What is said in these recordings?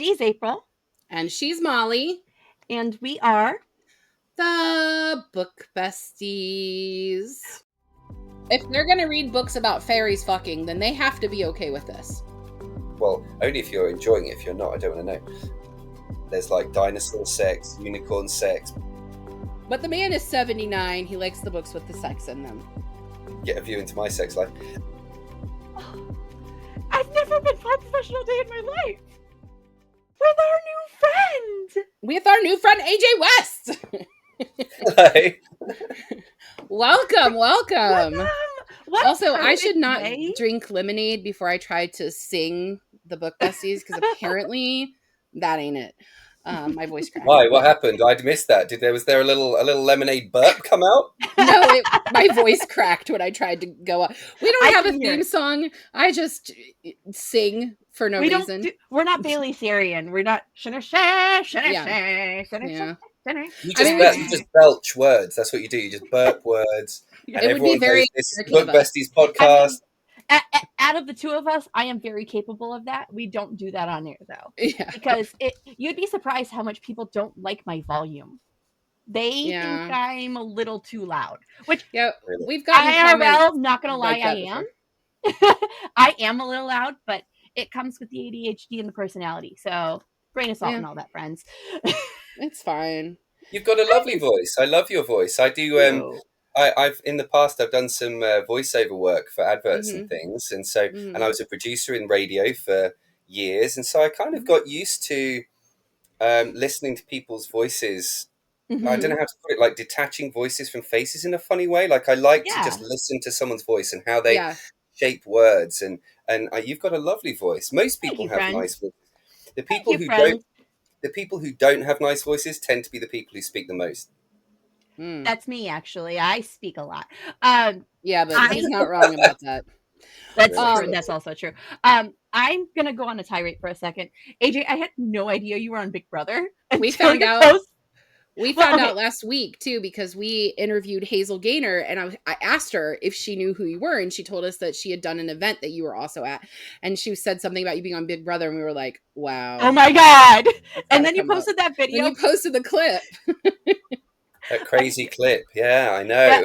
She's April. And she's Molly. And we are the Book Besties. If they're going to read books about fairies fucking, then they have to be okay with this. Well, only if you're enjoying it. If you're not, I don't want to know. There's like dinosaur sex, unicorn sex. But the man is 79. He likes the books with the sex in them. Get a view into my sex life. Oh, I've never been on a professional day in my life. With our new friend. With our new friend, AJ West. Hi. Welcome. Also, I should not today? drink lemonade before I try to sing the Book Besties, because apparently that ain't it. My voice cracked. Why? What happened? I'd missed that. Was there a little lemonade burp come out? No, my voice cracked when I tried to go up. We don't have a theme song. I just sing for no reason. We're not Bailey Sarian. We're not. You just belch words. That's what you do. You just burp words. And it would be very this Book Besties podcast. Out of the two of us, I am very capable of that. We don't do that on air though, because you'd be surprised how much people don't like my volume. They think I'm a little too loud. Which we've got IRL. Not gonna lie, I am. I am a little loud, but it comes with the ADHD and the personality. So grain of salt and all that, friends. It's fine. You've got a lovely voice. I love your voice. I do. I've in the past I've done some voiceover work for adverts and things, and so and I was a producer in radio for years, and so I kind of got used to listening to people's voices. I don't know how to put it, like detaching voices from faces in a funny way. Like I like to just listen to someone's voice and how they shape words, and you've got a lovely voice. Most people have nice voices. The people who don't have nice voices tend to be the people who speak the most. That's me, actually. I speak a lot. But he's not wrong about that. That's true. That's also true. I'm gonna go on a tirade for a second. AJ, I had no idea you were on Big Brother. We found out. We found out last week too, because we interviewed Hazel Gaynor, and I asked her if she knew who you were, and she told us that she had done an event that you were also at, and she said something about you being on Big Brother, and we were like, "Wow, oh my god!" And then you posted that video. And you posted the clip. That crazy clip, yeah, I know.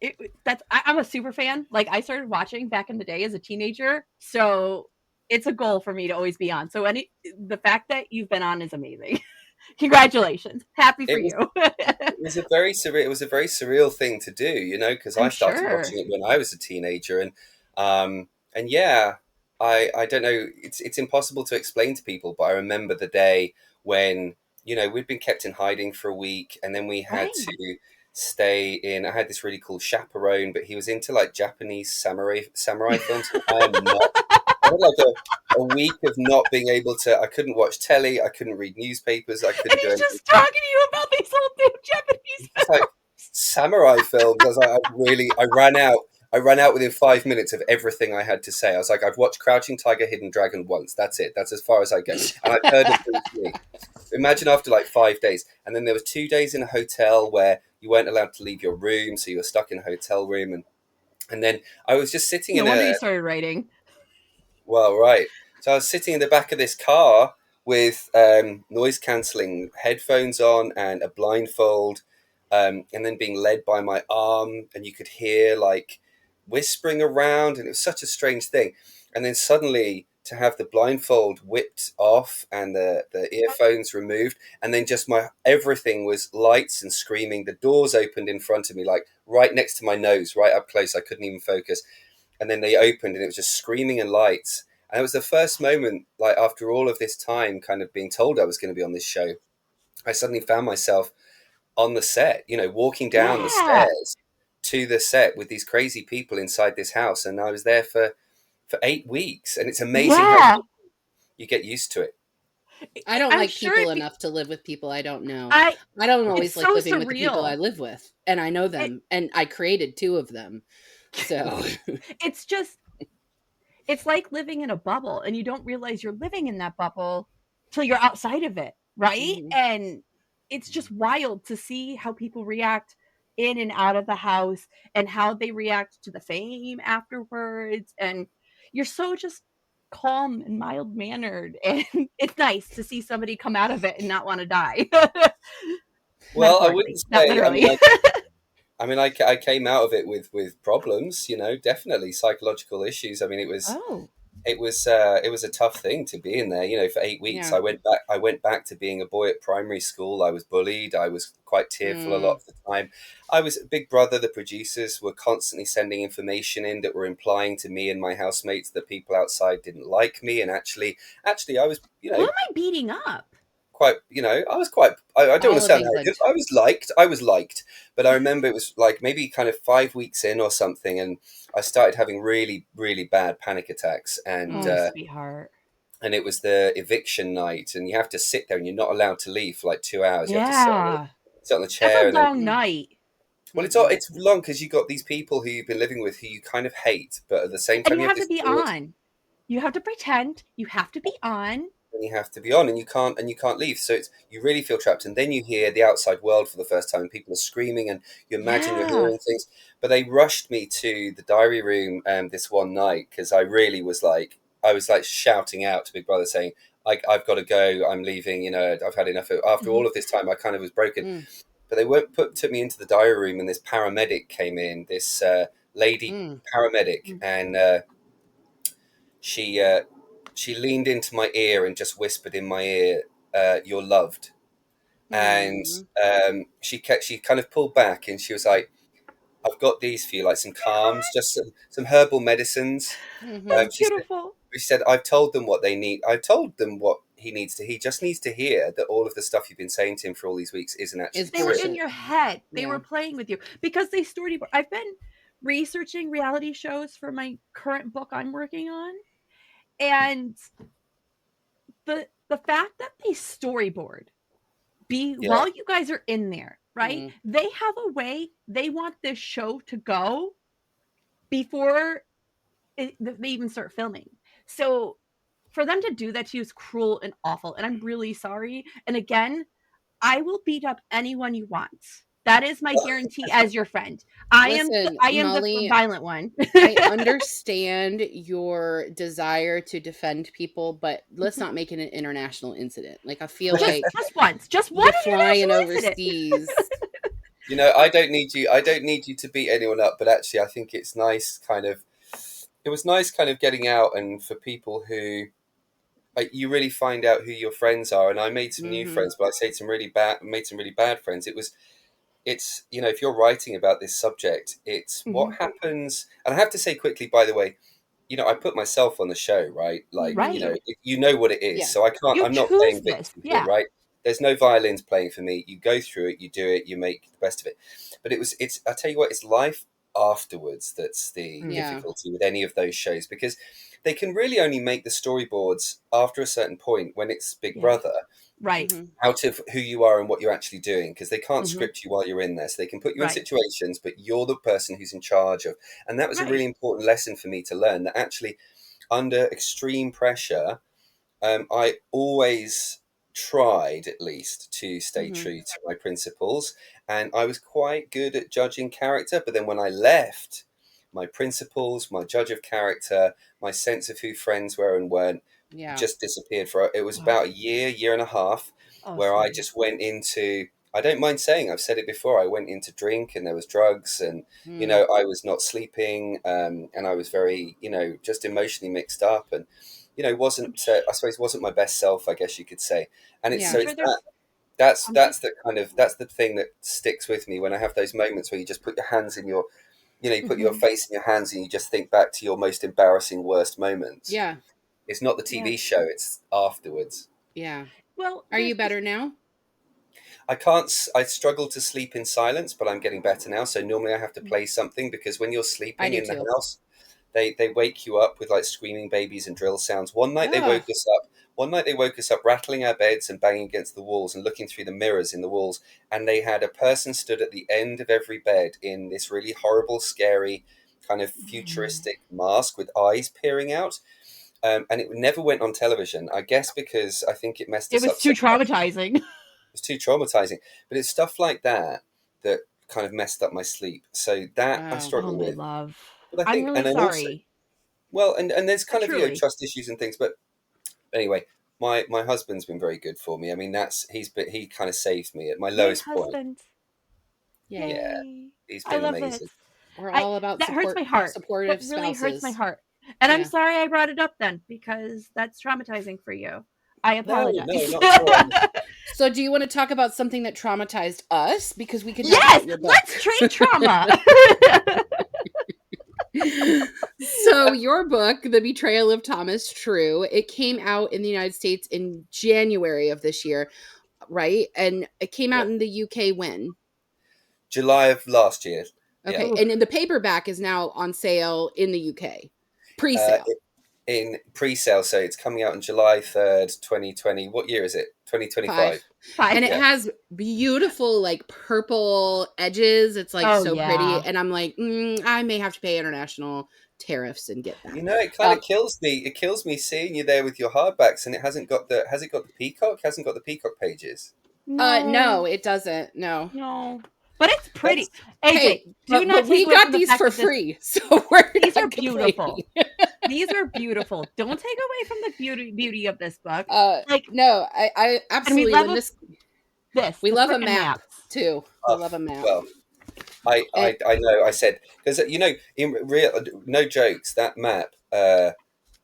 It was. I'm a super fan. Like I started watching back in the day as a teenager, so it's a goal for me to always be on. So the fact that you've been on is amazing. Congratulations, happy for you. It was a very surreal thing to do, because I started watching it when I was a teenager, and I don't know. It's impossible to explain to people, but I remember the day when we'd been kept in hiding for a week, and then we had to stay in. I had this really cool chaperone, but he was into like Japanese samurai films. I am not. I had like a week of not being able to. I couldn't watch telly. I couldn't read newspapers. I couldn't. And he's just talking to you about these old Japanese films. Like samurai films. I was like, I ran out. I ran out within 5 minutes of everything I had to say. I was like, I've watched Crouching Tiger, Hidden Dragon once. That's it. That's as far as I go. And I've heard of Bruce Lee. Imagine after like 5 days. And then there was 2 days in a hotel where you weren't allowed to leave your room. So you were stuck in a hotel room. And then I was just sitting in you started writing. Well, right. So I was sitting in the back of this car with noise-cancelling headphones on and a blindfold, and then being led by my arm. And you could hear like whispering around, and it was such a strange thing. And then suddenly to have the blindfold whipped off and the earphones removed, and then just everything was lights and screaming. The doors opened in front of me, like right next to my nose, right up close. I couldn't even focus. And then they opened, and it was just screaming and lights. And it was the first moment, like after all of this time kind of being told I was going to be on this show, I suddenly found myself on the set, walking down the stairs to the set with these crazy people inside this house. And I was there for 8 weeks, and it's amazing how you get used to it. I don't like people enough to live with people I don't know. I don't always like living with the people I live with, and I know them, and I created 2 of them. So it's like living in a bubble, and you don't realize you're living in that bubble till you're outside of it, right? And it's just wild to see how people react in and out of the house, and how they react to the fame afterwards. And you're so just calm and mild mannered, and it's nice to see somebody come out of it and not want to die. Well, I wouldn't Metaphorically, not say. literally. I mean, I came out of it with problems. Definitely psychological issues. I mean, Oh. it was a tough thing to be in there. For 8 weeks, Yeah. I went back to being a boy at primary school. I was bullied. I was quite tearful a lot of the time. I was Big Brother. The producers were constantly sending information in that were implying to me and my housemates that people outside didn't like me. And actually, I was, Who am I beating up? quite, I was quite, I don't want All to of sound arrogant. England. I was liked, but I remember it was like maybe kind of 5 weeks in or something, and I started having really, really bad panic attacks, Oh, sweetheart. and it was the eviction night, and you have to sit there, and you're not allowed to leave for like 2 hours. You have to Yeah. sit on the That's a chair, and then, long night. well, it's long because you got these people who you've been living with who you kind of hate, but at the same And time you you have have to this be guilt. on. You have to pretend. You have to be on. And you have to be on, and you can't leave, so you really feel trapped. And then you hear the outside world for the first time, and people are screaming, and you imagine you're Yeah. hearing things. But they rushed me to the diary room this one night because I was like shouting out to Big Brother saying, I've got to go, I'm leaving, I've had enough. After all of this time, I kind of was broken. But they took me into the diary room, and this paramedic came in, this lady paramedic, and she she leaned into my ear and just whispered in my ear, "You're loved." And she kind of pulled back, and she was like, "I've got these for you, like some calms, just some herbal medicines." That's She said, beautiful. "I've told them what they need. I told them what he needs to. He just needs to hear that all of the stuff you've been saying to him for all these weeks isn't actually They were true." in your head. They Yeah. were playing with you because they storyboard. I've been researching reality shows for my current book I'm working on, and the fact that they storyboard Yeah, while you guys are in there, right? They have a way they want this show to go before they even start filming. So for them to do that to you is cruel and awful, and I'm really sorry. And again, I will beat up anyone you want. That is my guarantee as your friend. Listen, I am the Molly, violent one. I understand your desire to defend people, but let's not make it an international incident. Like I feel like just one you're flying international incident. overseas. I don't need you. I don't need you to beat anyone up. But actually, I think it's nice, kind of. It was nice, kind of getting out, and for people who you really find out who your friends are. And I made some new friends, but I made some really bad friends. It's if you're writing about this subject, it's what happens. And I have to say quickly, by the way, I put myself on the show, right? Like, Right. you know what it is. Yeah. So You I'm not choose playing this. victim here, Yeah. right? There's no violins playing for me. You go through it, you do it, you make the best of it. But I tell you what, it's life afterwards that's the difficulty with any of those shows, because they can really only make the storyboards after a certain point when it's Big Brother. Right. Out of who you are and what you're actually doing, because they can't script you while you're in there, so they can put you in situations, but you're the person who's in charge of. And that was a really important lesson for me to learn, that actually under extreme pressure, I always tried at least to stay true to my principles, and I was quite good at judging character. But then when I left, my principles, my judge of character, my sense of who friends were and weren't, just disappeared. It was about a year and a half, where I just went into. I don't mind saying, I've said it before, I went into drink, and there was drugs, and I was not sleeping, and I was very just emotionally mixed up, and wasn't I suppose wasn't my best self, I guess you could say. And it's that's the thing that sticks with me when I have those moments where you just put your hands in your you put your face in your hands, and you just think back to your most embarrassing, worst moments. Yeah. It's not the TV show, it's afterwards. Yeah. Well, are you better now? I struggle to sleep in silence, but I'm getting better now. So normally I have to play something, because when you're sleeping in the house, they wake you up with like screaming babies and drill sounds. One night they woke us up rattling our beds and banging against the walls and looking through the mirrors in the walls, and they had a person stood at the end of every bed in this really horrible, scary kind of futuristic mask with eyes peering out. And it never went on television, I guess, because I think it messed us up. It was too traumatizing. It was too traumatizing. But it's stuff like that that kind of messed up my sleep. So that I struggle with. My love. But I I'm think, really sorry. Well, and there's kind of Truly. trust issues and things, but anyway, my husband's been very good for me. I mean, he kind of saved me at my Yay, lowest point. husband. Yay. Yeah, Yay. he's I been love this. amazing. We're all about That hurts my heart. supportive That really hurts my spouses. heart. And I'm Yeah. sorry I brought it up then, because that's traumatizing for you. I apologize. No, not at all. So do you want to talk about something that traumatized us? Because we could talk Yes, about your book. let's trade trauma. So your book, The Betrayal of Thomas True, it came out in the United States in January of this year, right? And it came out in the UK when? July of last year. Okay, Yeah. and then the paperback is now on sale in the UK. Pre-sale. In pre-sale, so it's coming out on July 3rd, 2020. What year is it? 2025. And it has beautiful like purple edges. It's like pretty. And I'm like, I may have to pay international tariffs and get that. It kind of kills me. It kills me seeing you there with your hardbacks, and has it got the peacock? Hasn't got the peacock pages. No, it doesn't. No. But it's pretty. AJ, but we got these for free, so these are beautiful. These are beautiful. Don't take away from the beauty of this book. No, I absolutely. And we love a map too. We love a map. Well, I know. I said, because in real, no jokes, that map.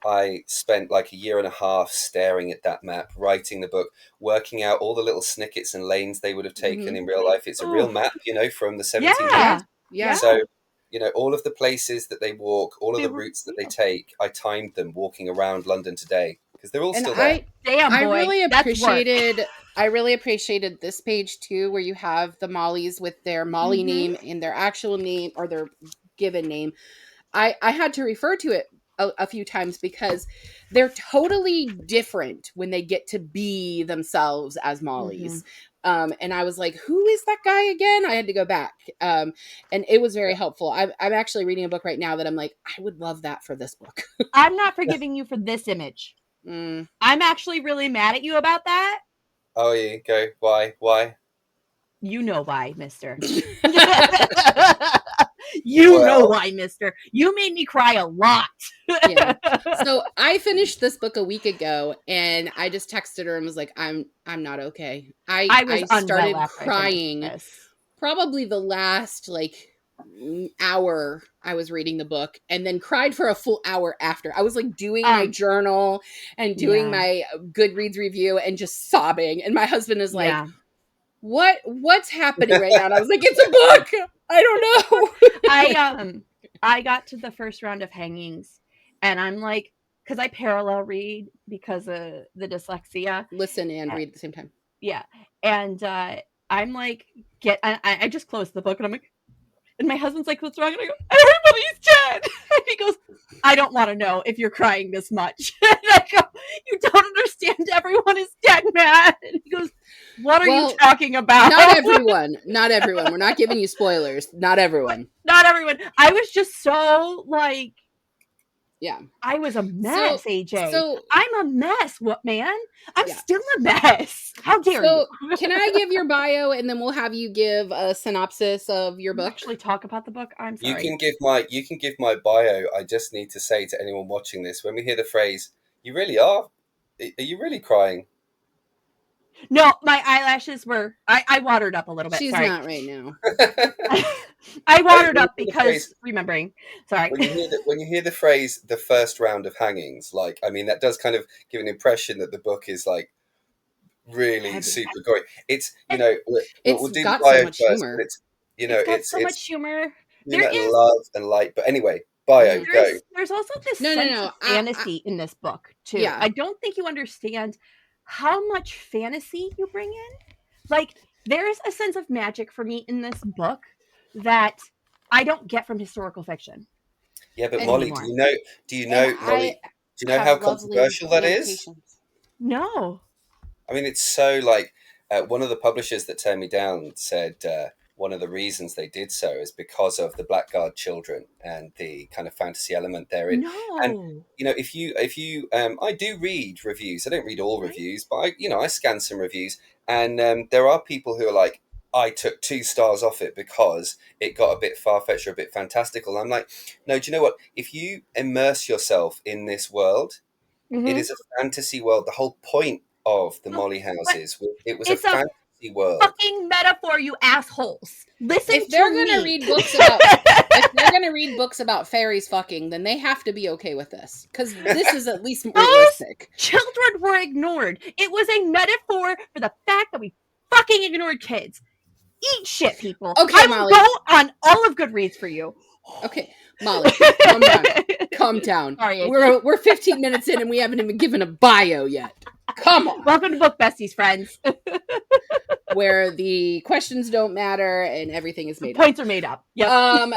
I spent like a year and a half staring at that map, writing the book, working out all the little snippets and lanes they would have taken in real life. It's a real map, from the 1700s. Yeah. So, all of the places that they walk, all of the routes that they take, I timed them walking around London today, because they're all still there. I really appreciated this page too, where you have the Mollies with their Molly name and their actual name or their given name. I had to refer to it a few times because they're totally different when they get to be themselves as Mollies. And I was like, who is that guy again? I had to go back. And it was very helpful. I'm actually reading a book right now that I'm like, I would love that for this book. I'm not forgiving you for this image. I'm actually really mad at you about that. Oh, yeah, go. Why? You know why, mister. You know why, mister. You made me cry a lot. So I finished this book a week ago, and I just texted her and was like, I'm not okay. I started crying probably the last hour I was reading the book, and then cried for a full hour after. I was like doing my journal and doing my Goodreads review and just sobbing. And my husband is like, what's happening right now? And I was like, it's a book. I don't know. I got to the first round of hangings, and I'm like, because I parallel read because of the dyslexia. Listen and read at the same time. Yeah. And I'm like, I just closed the book, and I'm like, and my husband's like, what's wrong? And I go, everybody's dead. And he goes, I don't want to know if you're crying this much. And I go, you don't understand. Everyone is dead, man. And he goes, what are you talking about? Not everyone. We're not giving you spoilers. Not everyone. Not everyone. I was just so like, yeah. I was a mess, AJ. So I'm a mess. What, man? I'm still a mess. How dare you? Can I give your bio, and then we'll have you give a synopsis of your book? Actually, talk about the book. I'm sorry. You can give my bio. I just need to say to anyone watching this, when we hear the phrase, "You really are you really crying?" No, my eyelashes were. I watered up a little bit. She's not right now. I watered up because remembering. Sorry. When you hear the phrase "the first round of hangings," that does kind of give an impression that the book is like really super gory. It's we'll do got the bio so much first, humor. It's so much humor. There is love and light, but anyway, bio go. There's also this sense of fantasy in this book too. Yeah. I don't think you understand how much fantasy you bring in. Like, there's a sense of magic for me in this book that I don't get from historical fiction. Yeah, but Molly, do you know how controversial that is? No. I mean, it's so one of the publishers that turned me down said one of the reasons they did so is because of the Blackguard children and the kind of fantasy element therein. No. And if you I do read reviews. I don't read all reviews, but I scan some reviews, and there are people who are like, I took 2 stars off it because it got a bit far-fetched or a bit fantastical. I'm like, no, do you know what? If you immerse yourself in this world, it is a fantasy world. The whole point of the Molly houses, it was a fantasy world. Fucking metaphor, you assholes. Listen if they're to gonna me. read books about if they're gonna read books about fairies fucking, then they have to be okay with this, because this is at least realistic. Children were ignored. It was a metaphor for the fact that we fucking ignored kids. Eat shit, people. Okay, I Molly. will go on all of Goodreads for you. Okay, Molly, calm down. Calm down. Sorry, we're 15 minutes in and we haven't even given a bio yet. Come on. Welcome to Book Besties, friends. Where the questions don't matter and everything is made up. Points are made up. Yep.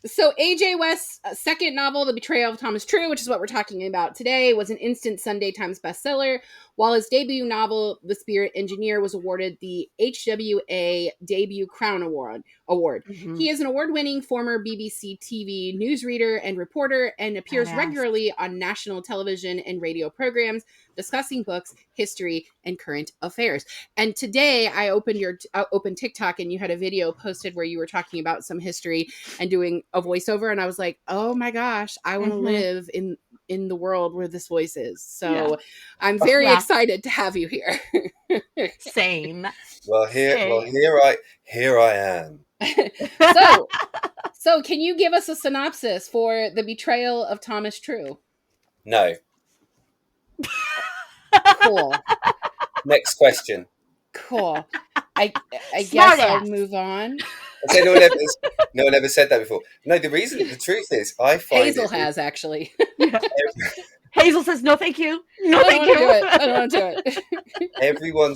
So A.J. West's second novel, The Betrayal of Thomas True, which is what we're talking about today, was an instant Sunday Times bestseller, while his debut novel, The Spirit Engineer, was awarded the HWA Debut Crown Award. Mm-hmm. He is an award-winning former BBC TV newsreader and reporter and appears regularly on national television and radio programs discussing books, history, and current affairs. And today I opened TikTok and you had a video posted where you were talking about some history and doing a voiceover, and I was like, oh my gosh, I want to live in the world where this voice is. So I'm very excited to have you here. Same. Well, here I am. So can you give us a synopsis for The Betrayal of Thomas True? No. Cool. Next question. Cool. I guess I'll move on. No one ever said that before. No, the truth is, I find Hazel has actually. Hazel says no, thank you. No, thank you. I don't want to do it. Everyone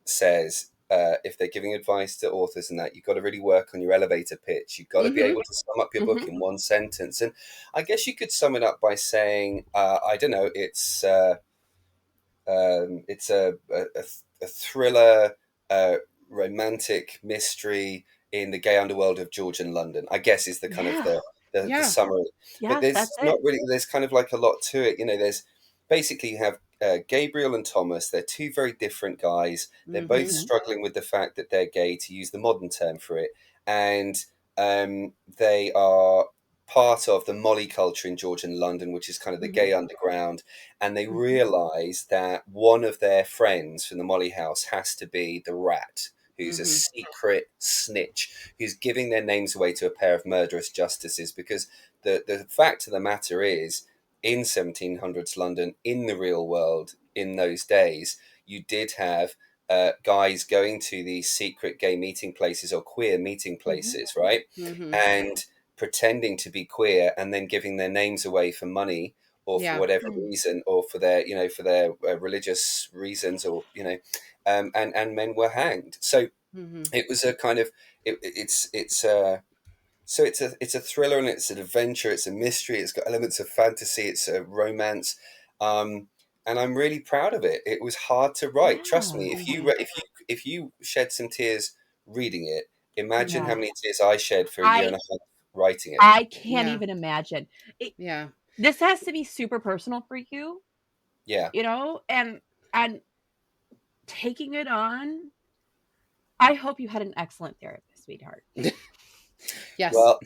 says if they're giving advice to authors and that, you've got to really work on your elevator pitch. You've got to be able to sum up your book in one sentence. And I guess you could sum it up by saying, I don't know, it's a thriller, romantic mystery in the gay underworld of Georgian London, I guess, is the kind of the summary. But there's kind of like a lot to it. You know, there's basically you have Gabriel and Thomas. They're two very different guys. They're both struggling with the fact that they're gay, to use the modern term for it. And they are part of the Molly culture in Georgian London, which is kind of the gay underground. And they realize that one of their friends from the Molly house has to be the Rat, who's a secret snitch, who's giving their names away to a pair of murderous justices. Because the fact of the matter is, in 1700s London, in the real world, in those days, you did have guys going to these secret gay meeting places or queer meeting places, right? And pretending to be queer and then giving their names away for money or for whatever reason, or for their, for their religious reasons, or, and men were hanged. So it was a kind of, it's a thriller, and it's an adventure, it's a mystery, it's got elements of fantasy, it's a romance, and I'm really proud of it. It was hard to write. Trust me, if you shed some tears reading it, imagine how many tears I shed for a year and a half writing it. I can't even imagine. This has to be super personal for you. Yeah. And taking it on, I hope you had an excellent therapist, sweetheart. Yes. Well,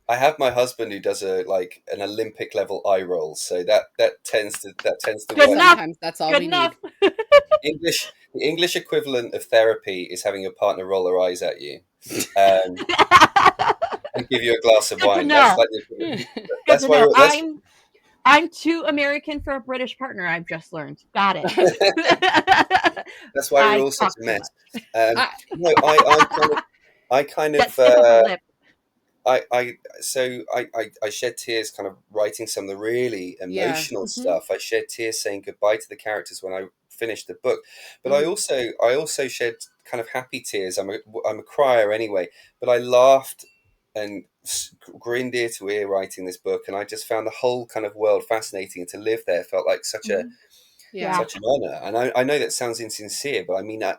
I have my husband who does an Olympic level eye roll, so that tends to Good work. enough. Sometimes that's all Good we enough. need. The English equivalent of therapy is having your partner roll their eyes at you and give you a glass of wine. That's why I'm too American for a British partner. I've just learned. Got it. That's why we're all such a mess. I shed tears kind of writing some of the really emotional stuff. I shed tears saying goodbye to the characters when I finished the book, but I also shed kind of happy tears. I'm a crier anyway, but I laughed and grinned ear to ear writing this book, and I just found the whole kind of world fascinating, and to live there felt like such an honor. And I know that sounds insincere, but I mean it.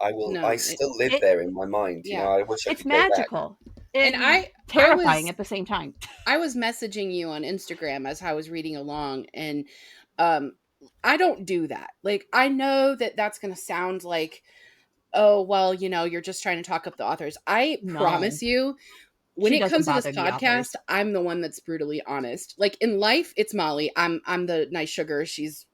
I still live there in my mind. I wish I could go back. It's magical. And terrifying at the same time. I was messaging you on Instagram as I was reading along, and I don't do that. Like, I know that that's going to sound like, oh, well, you know, you're just trying to talk up the authors. I No, promise you, when she it doesn't comes to this bother the podcast, authors. I'm the one that's brutally honest. Like, in life, it's Molly. I'm the nice sugar. She's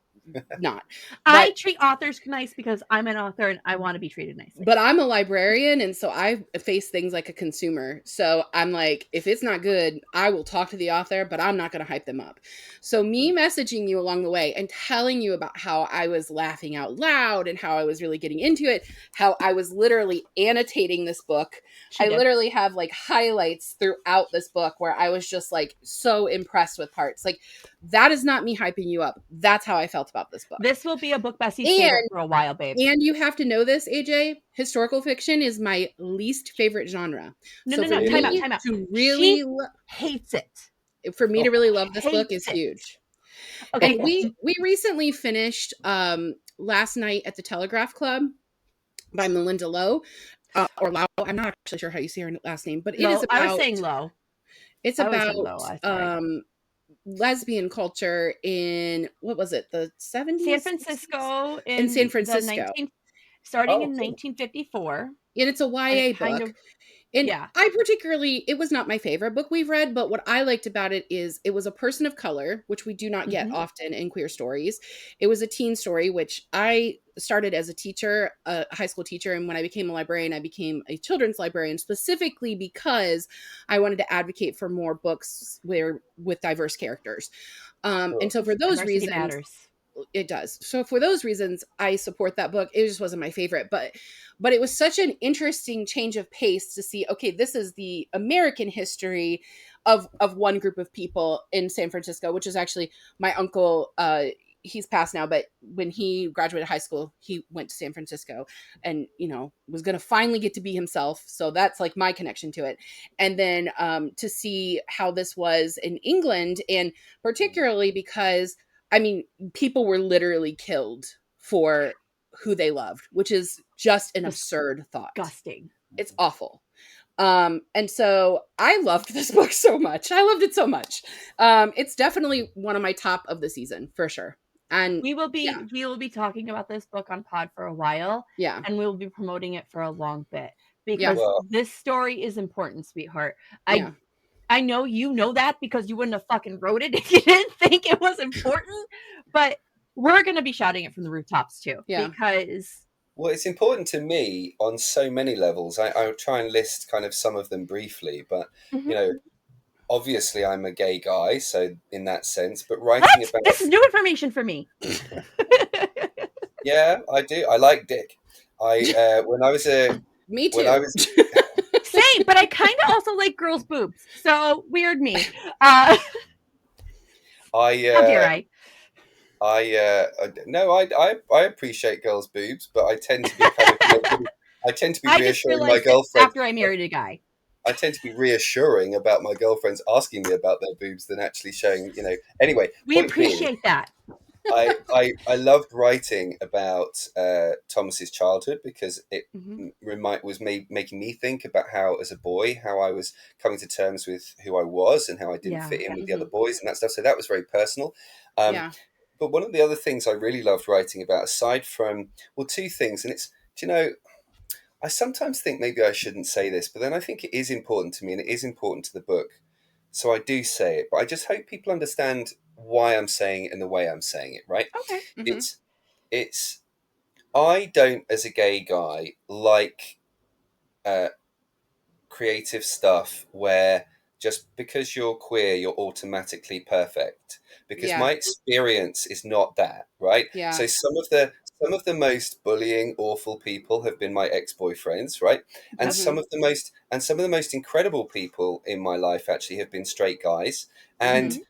not. I But treat authors nice because I'm an author and I want to be treated nicely. but I'm a librarian, and so I face things like a consumer. So I'm like, if it's not good, I will talk to the author, but I'm not going to hype them up. So me messaging you along the way and telling you about how I was laughing out loud and how I was really getting into it, how I was literally annotating this book. She I did. literally have like highlights throughout this book where I was just like so impressed with parts. Like, that is not me hyping you up. That's how I felt about this book. This will be a book Bessie's favorite And for a while, babe. and you have to know this, AJ. Historical fiction is my least favorite genre. No, So no, for no. Really? Time me out. to She really, hates it. for me Oh, to really love this book is Hates it. huge. Okay. And we recently finished last night at the Telegraph Club by Melinda Lowe, or Lau. I'm not actually sure how you say her last name, but it is Low. I was about saying low. it's I was about saying low. I'm sorry. lesbian culture in, what was it, the San 70s, 60s? Francisco In San in the Francisco. 19 starting oh, in cool. 1954, And it's a and it YA kind book. of And yeah. I particularly, it was not my favorite book we've read, but what I liked about it is it was a person of color, which we do not get Mhm. often in queer stories. It was a teen story, which I started as a teacher, a high school teacher. And when I became a librarian, I became a children's librarian specifically because I wanted to advocate for more books where with diverse characters. And Cool. so for those Diversity reasons, matters. it does. So for those reasons, I support that book. It just wasn't my favorite, but it was such an interesting change of pace to see, okay, this is the American history of one group of people in San Francisco, which is actually my uncle. He's passed now, but when he graduated high school, he went to San Francisco and, you know, was going to finally get to be himself. So that's like my connection to it. And then to see how this was in England, and particularly because, I mean, people were literally killed for who they loved, which is just an absurd thought. Disgusting. It's awful. And so I loved this book so much. I loved it so much. It's definitely one of my top of the season for sure. And We will yeah, be talking about this book on pod for a while, yeah, and we will be promoting it for a long bit yeah, because Well, this story is important, sweetheart. yeah, I know you know that because you wouldn't have fucking wrote it if you didn't think it was important, but we're going to be shouting it from the rooftops too yeah. because well, it's important to me on so many levels. I'll try and list kind of some of them briefly, but you Mhm. know, obviously I'm a gay guy, so in that sense, but writing What? about, This is new information for me. yeah, I do. I like dick. I when I was a Me when I too. was Same, but I kind of also like girls' boobs. So weird me. Uh, I how dare I? no, I appreciate girls' boobs, but I tend to be kind of I tend to be I just reassuring my realized it girlfriends. after I married a guy. I tend to be reassuring about my girlfriends asking me about their boobs than actually showing, you know. Anyway, We point being, appreciate that. I loved writing about Thomas's childhood because it Mhm. making me think about how, as a boy, how I was coming to terms with who I was and how I didn't Yeah. fit in with the other Mhm. boys and that stuff. So that was very personal. Um, Yeah, but one of the other things I really loved writing about, aside from, well, two things, and it's, do you know, I sometimes think maybe I shouldn't say this, but then I think it is important to me and it is important to the book. So I do say it, but I just hope people understand why I'm saying it and the way I'm saying it, right? Okay. hmm, It's, it's, I don't, as a gay guy, like uh, creative stuff where just because you're queer, you're automatically perfect. Because yeah, my experience is not that, right? yeah. So some of the most bullying, awful people have been my ex-boyfriends, right? And Yep. Hmm, some of the most incredible people in my life actually have been straight guys. And hmm, Mhm.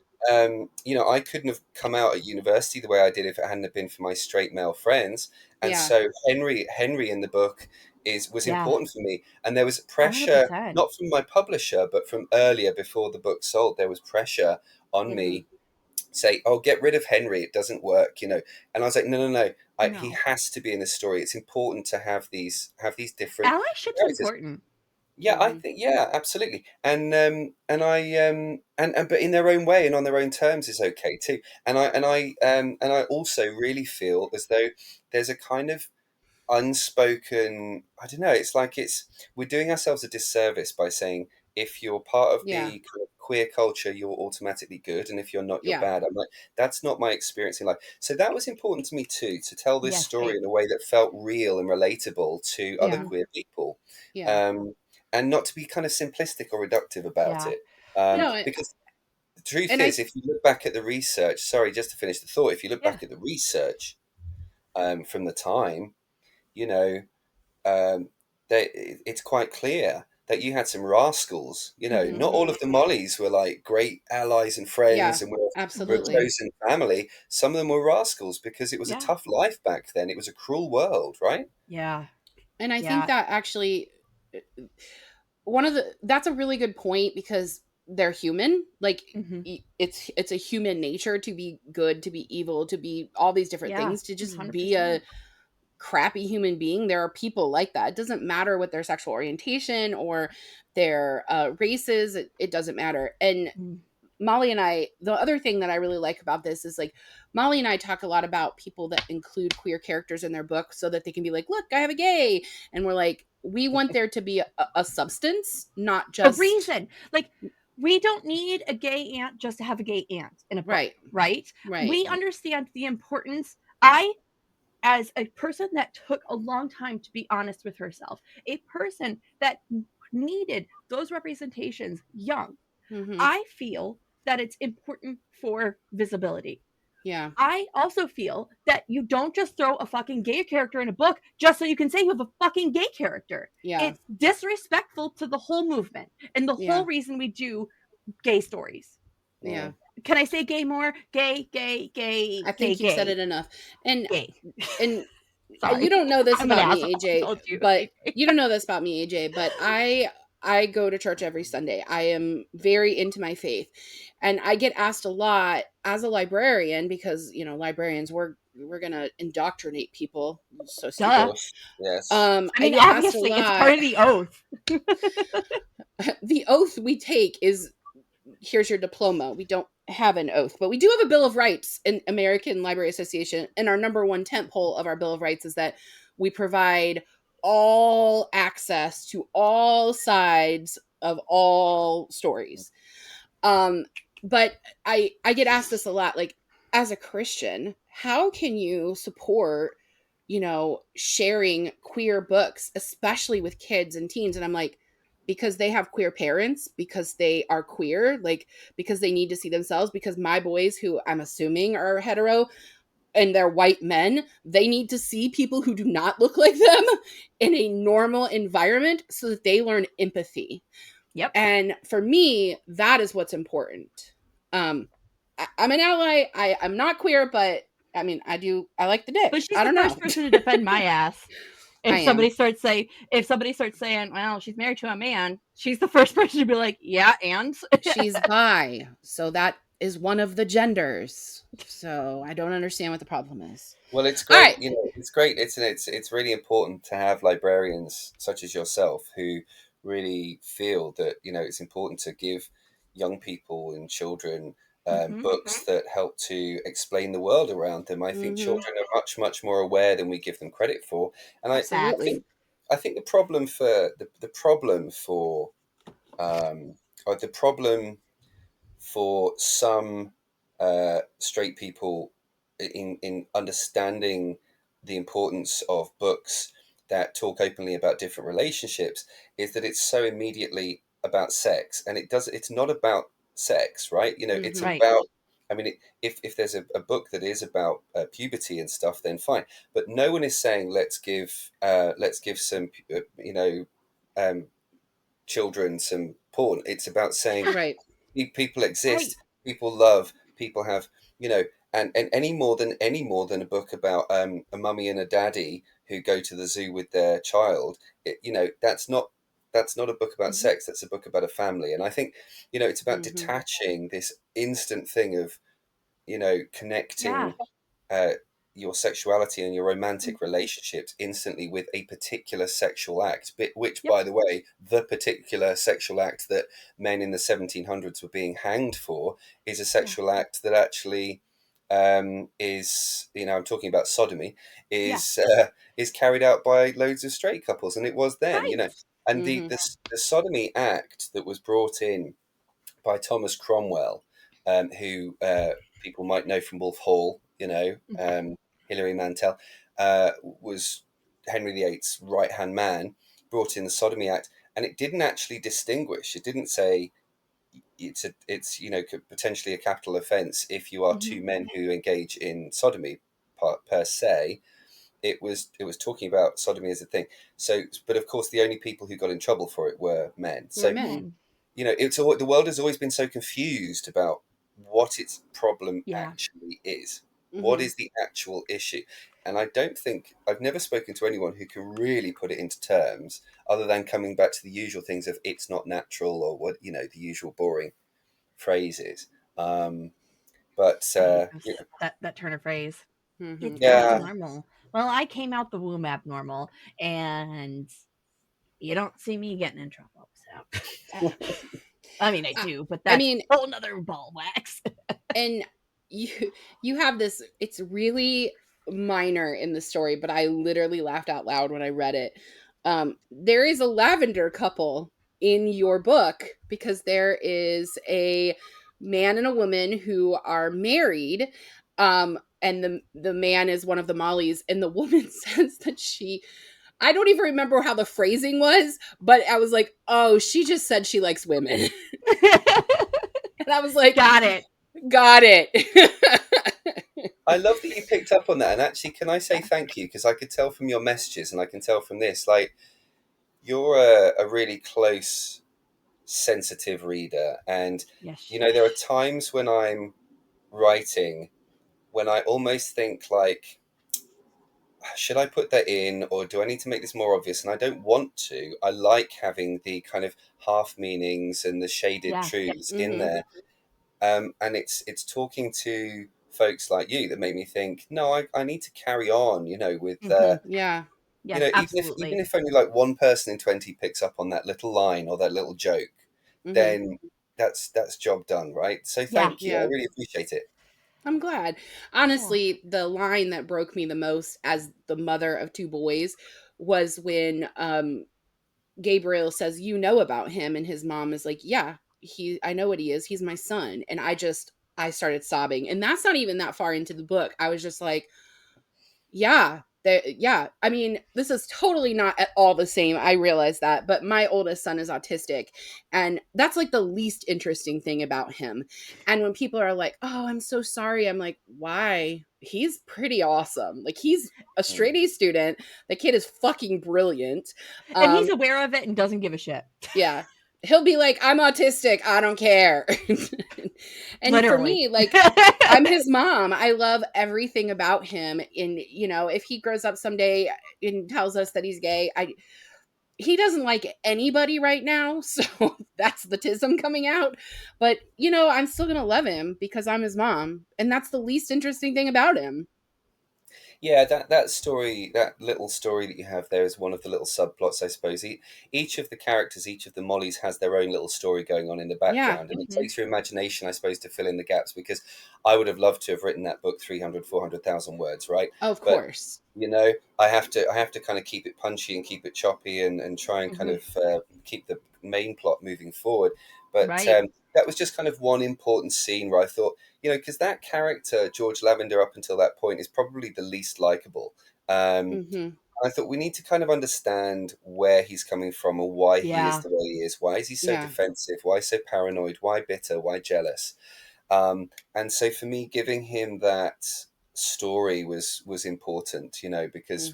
I couldn't have come out at university the way I did if it hadn't have been for my straight male friends. And yeah, so Henry in the book was Yeah. important for me, and there was pressure 100%. not from my publisher but from earlier, before the book sold. There was pressure on hmm, me, say, oh, get rid of Henry, it doesn't work, and I was like, no, no, no, he No. has to be in the story. It's important to have these different Allyship's characters. important. Yeah, I think absolutely, and but in their own way and on their own terms is okay too. And I also really feel as though there's a kind of unspoken, I don't know, it's like we're doing ourselves a disservice by saying if you're part of Yeah. the kind of queer culture you're automatically good, and if you're not, you're Yeah. bad. I'm like, that's not my experience in life. So that was important to me too, to tell this Yes, story same. in a way that felt real and relatable to other Yeah. queer people, Yeah. um, and not to be kind of simplistic or reductive about Yeah. it, Like, No, because the truth and is, if you look back at the research, sorry, just to finish the thought, if you look yeah. back at the research from the time, you know, um, it's quite clear that you had some rascals. You know, not Mhm. all of the Mollies were like great allies and Yeah, friends and were a absolutely. chosen family. Some of them were rascals because it was a Yeah. tough life back then. It was a cruel world, right? Yeah. And I think Yeah. that actually that's a really good point because they're human. Like Mhm. it's a human nature to be good, to be evil, to be all these different Yeah. things, to just be a 100%. crappy human being. There are people like that. It doesn't matter what their sexual orientation or their races. It doesn't matter. And Mm. Molly and I, the other thing that I really like about this is like Molly and I talk a lot about people that include queer characters in their book so that they can be like, look, I have a gay. And we're like, we want there to be a substance, not A just reason. Like, we don't need a gay aunt just to have a gay aunt in a book, right, right? right. We understand the importance. I, as a person that took a long time to be honest with herself, a person that needed those representations young, Mm-hmm. I feel that it's important for visibility. Yeah, I also feel that you don't just throw a fucking gay character in a book just so you can say you have a fucking gay character. yeah, It's disrespectful to the whole movement and the yeah, whole reason we do gay stories. yeah. Mm. Can I say gay more? Gay, gay, gay, I gay, think you've said gay, it enough. And gay. and you Sorry. don't know this I'm an about me, asshole. I AJ, told you. but you don't know this about me, AJ, but I go to church every Sunday. I am very into my faith. And I get asked a lot as a librarian because, librarians we're going to indoctrinate people. So Of Duh. stupid. course, yes. I I mean, get asked a obviously, it's lot. part of the oath. The oath we take is here's your diploma. We don't have an oath, but we do have a Bill of Rights in American Library Association. And our number one tent pole of our Bill of Rights is that we provide all access to all sides of all stories. Um, but I get asked this a lot, like as a Christian, how can you support, sharing queer books, especially with kids and teens? And I'm like, because they have queer parents, because they are queer, like because they need to see themselves, because my boys, who I'm assuming are hetero and they're white men, they need to see people who do not look like them in a normal environment so that they learn empathy. Yep. And for me, that is what's important. I'm an ally. I'm not queer, but I mean, I like the But dick. she's I the don't know. first person to defend my ass. I am. If somebody starts saying, well, she's married to a man, she's the first person to be like, yeah, and She's bi, so that is one of the genders. So I don't understand what the problem is. Well, it's All right. great. It's great. It's really important to have librarians such as yourself who really feel that it's important to give young people and children Mhm. books that help to explain the world around them. I think Mm-hmm. children are much more aware than we give them credit for, and I Facts. Absolutely. think the problem for the problem for or the problem for some straight people in understanding the importance of books that talk openly about different relationships is that it's so immediately about sex, and it's not about sex, right? It's Mm-hmm. Right. about, I mean, if there's a book that is about puberty and stuff, then fine, but no one is saying let's give some um, children some porn. It's about saying Right. people Right. exist, people love, people have, you know and any more than a book about a mummy and a daddy who go to the zoo with their child. That's not a book about Mhm. sex. That's a book about a family. And I think it's about Mm-hmm. detaching this instant thing of Yeah. connecting, uh, your sexuality and your romantic relationships instantly with a particular sexual act, which, by the way, the particular sexual act that men in the 1700s were being hanged for is a sexual act that actually is, I'm talking about sodomy, is carried out by loads of straight couples, and it was then, and the sodomy act that was brought in by Thomas Cromwell, who people might know from Wolf Hall, Hilary Mantel, was Henry VIII's right-hand man, brought in the Sodomy Act, and it didn't actually distinguish. It didn't say it's potentially a capital offence if you are two men who engage in sodomy per se. It was talking about sodomy as a thing. So, but of course, the only people who got in trouble for it were men. So, the world has always been so confused about what its problem actually is. What is the actual issue? And I've never spoken to anyone who can really put it into terms other than coming back to the usual things of it's not natural, or what, the usual boring phrases. But that turn of phrase. It's abnormal. Well, I came out the womb abnormal, and you don't see me getting in trouble. So, I mean, I do, but that's a whole nother ball wax. And you have this. It's really minor in the story, but I literally laughed out loud when I read it. There is a lavender couple in your book, because there is a man and a woman who are married, and the man is one of the Mollies, and the woman says that I don't even remember how the phrasing was, but I was like, oh, she just said she likes women. And I was like, got it. I love that you picked up on that. And actually, can I say thank you? Because I could tell from your messages, and I can tell from this, like, you're a really close, sensitive reader. And, there are times when I'm writing when I almost think, like, should I put that in, or do I need to make this more obvious? And I don't want to. I like having the kind of half meanings and the shaded truths in there. And it's talking to folks like you that made me think, no, I need to carry on, with even if only like one person in 20 picks up on that little line or that little joke, then that's job done, right? So thank you. I really appreciate it. I'm glad. Honestly, the line that broke me the most as the mother of two boys was when Gabriel says, about him, and his mom is like, yeah, I know what he is. He's my son. And I started sobbing. And that's not even that far into the book. I was just like, I mean, this is totally not at all the same. I realize that, but my oldest son is autistic, and that's like the least interesting thing about him. And when people are like, oh, I'm so sorry, I'm like, why? He's pretty awesome. Like, he's a straight A student. The kid is fucking brilliant. And he's aware of it and doesn't give a shit. Yeah. He'll be like, I'm autistic, I don't care. And literally. For me, like, I'm his mom. I love everything about him. And, if he grows up someday and tells us that he's gay, he doesn't like anybody right now. So that's the tism coming out. But, I'm still going to love him because I'm his mom. And that's the least interesting thing about him. Yeah, that story, that little story that you have there is one of the little subplots, I suppose. Each of the characters, each of the Mollies has their own little story going on in the background. And it takes your imagination, I suppose, to fill in the gaps, because I would have loved to have written that book 300, 400,000 words, right? Of course. I have to kind of keep it punchy and keep it choppy and try and kind of keep the main plot moving forward. But that was just kind of one important scene where I thought, because that character, George Lavender, up until that point, is probably the least likable. I thought we need to kind of understand where he's coming from and why he is the way he is. Why is he so defensive? Why so paranoid? Why bitter? Why jealous? And so for me, giving him that story was important, because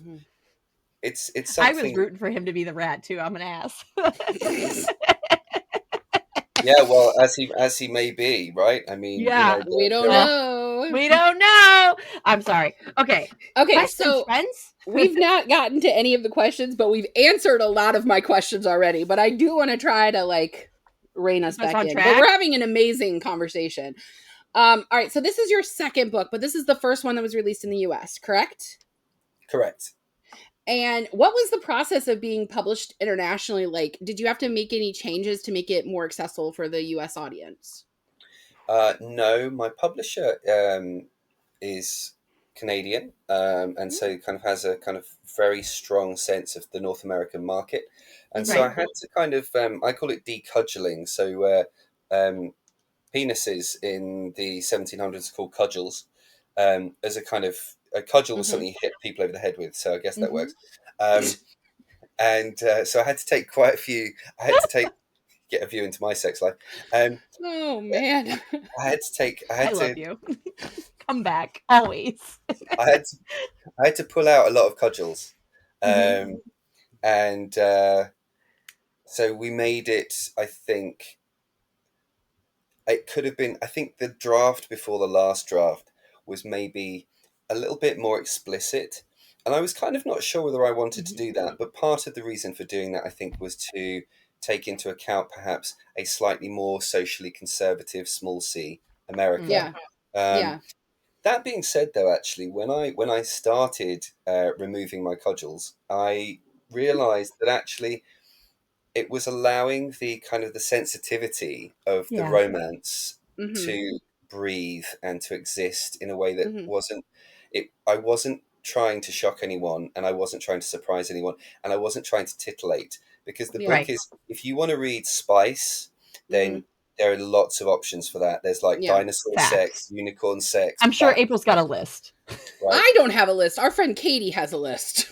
it's something. I was rooting for him to be the rat too. I'm an ass. Yeah, well, as he may be, right? I mean, we don't know. We don't know. I'm sorry. Okay. Questions, so friends? We've not gotten to any of the questions, but we've answered a lot of my questions already. But I do want to try to rein us back in. But we're having an amazing conversation. All right, so this is your second book, but this is the first one that was released in the US, correct? Correct. And what was the process of being published internationally like? Did you have to make any changes to make it more accessible for the US audience? No, my publisher is Canadian, and so kind of has a kind of very strong sense of the North American market. And so I Right. had to kind of, I call it decudgeling. So penises in the 1700s are called cudgels, as a kind of, a cudgel was something you hit people over the head with. So I guess that works. Um, and so I had to take quite a few, I had to get a view into my sex life. Oh man. I had to take, I love you. Come back always. I had to, I had to pull out a lot of cudgels, Mhm. and so we made it. I think it could have been. I think the draft before the last draft was maybe a little bit more explicit, and I was kind of not sure whether I wanted to Mhm. do that. But part of the reason for doing that, I think, was to take into account perhaps a slightly more socially conservative small C America. Yeah. Um, Yeah. That being said, though, actually, when I started removing my cudgels, I realised that actually it was allowing the kind of the sensitivity of the Yeah. romance Mhm. to breathe and to exist in a way that Mhm. wasn't it. I wasn't trying to shock anyone, and I wasn't trying to surprise anyone, and I wasn't trying to titillate, because the Yeah. book is, if you want to read spice, Mhm. then there are lots of options for that. There's like Yeah. dinosaur sex, Facts. unicorn sex, I'm sure bat, April's got a list. right? I don't have a list. Our friend Katie has a list.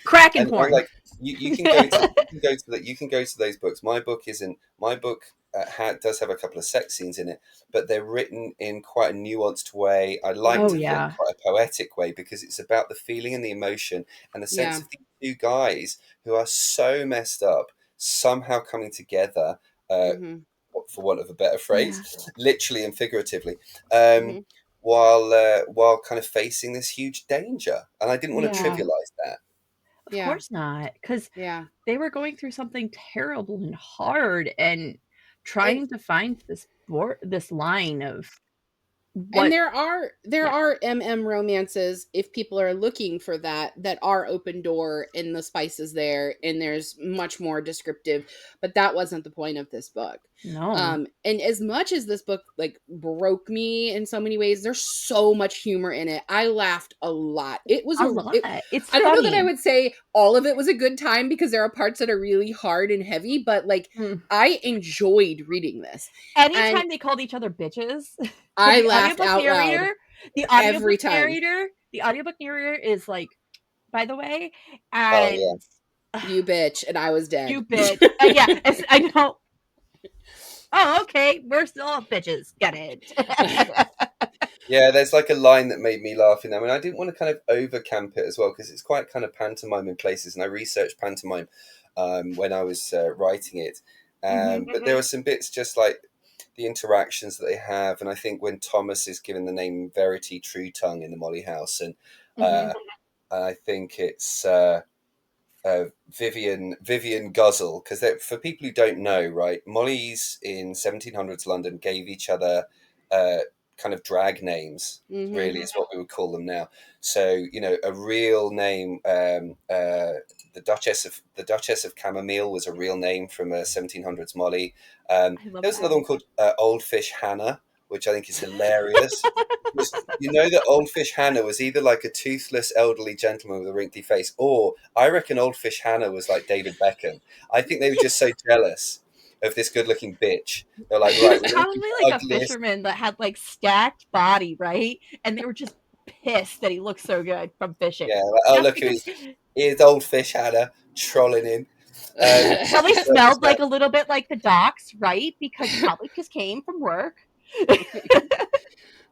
Kraken And porn. like you can go to you can go to those books. My book does have a couple of sex scenes in it, but they're written in quite a nuanced way. I like Mhm. Oh to think yeah. quite a poetic way, because it's about the feeling and the emotion and the sense Yeah. of these two guys who are so messed up somehow coming together, Mhm. for want of a better Yeah. phrase, literally and figuratively, um, Mhm. while kind of facing this huge danger. And I didn't want to Yeah. trivialize that. Of Yeah. course not, because Yeah. they were going through something terrible and hard and And trying to find this line of And what there yeah. are MM romances, if people are looking for that are open door and the spice is there and there's much more descriptive, but that wasn't the point of this book. No. And as much as this book like broke me in so many ways, there's so much humor in it. I laughed a lot. It was A lot. It's I don't know that I funny. would say all of it was a good time, because there are parts that are really hard and heavy, but like Mm. I enjoyed reading this. And Anytime they called each other bitches. So I laughed out loud the every audiobook time. narrator the audiobook narrator is like, by the way, Oh yeah. and You bitch, and I was dead. you bitch. Yeah, I know. Oh, okay. We're still all bitches. Get it. Yeah, there's like a line that made me laugh in there. I mean, I didn't want to kind of over camp it as well, because it's quite kind of pantomime in places, and I researched pantomime when I was writing it. Mhm. But there were some bits just like the interactions that they have, and I think when Thomas is given the name Verity True Tongue in the Molly House, uh, Mhm. I think it's Vivian Guzzle, because for people who don't know, right, Mollies in 1700s London gave each other uh, kind of drag names. Mhm. Really, is what we would call them now. So a real name, the Duchess of Camomile was a real name from a 1700s Molly. I love There was that. another one called Old Fish Hannah, which I think is hilarious. You know that Old Fish Hannah was either like a toothless elderly gentleman with a wrinkly face, or I reckon Old Fish Hannah was like David Beckham. I think they were just so jealous of this good-looking bitch. They're like, He right, was we're going to keep probably the like a ugliest. fisherman that had like stacked body, right? And they were just pissed that he looked so good from fishing. Yeah, like, oh Just look, because here's Old Fish Hannah trolling in. Um, probably but smelled like a little bit like the docks, right? Because he probably just came from work.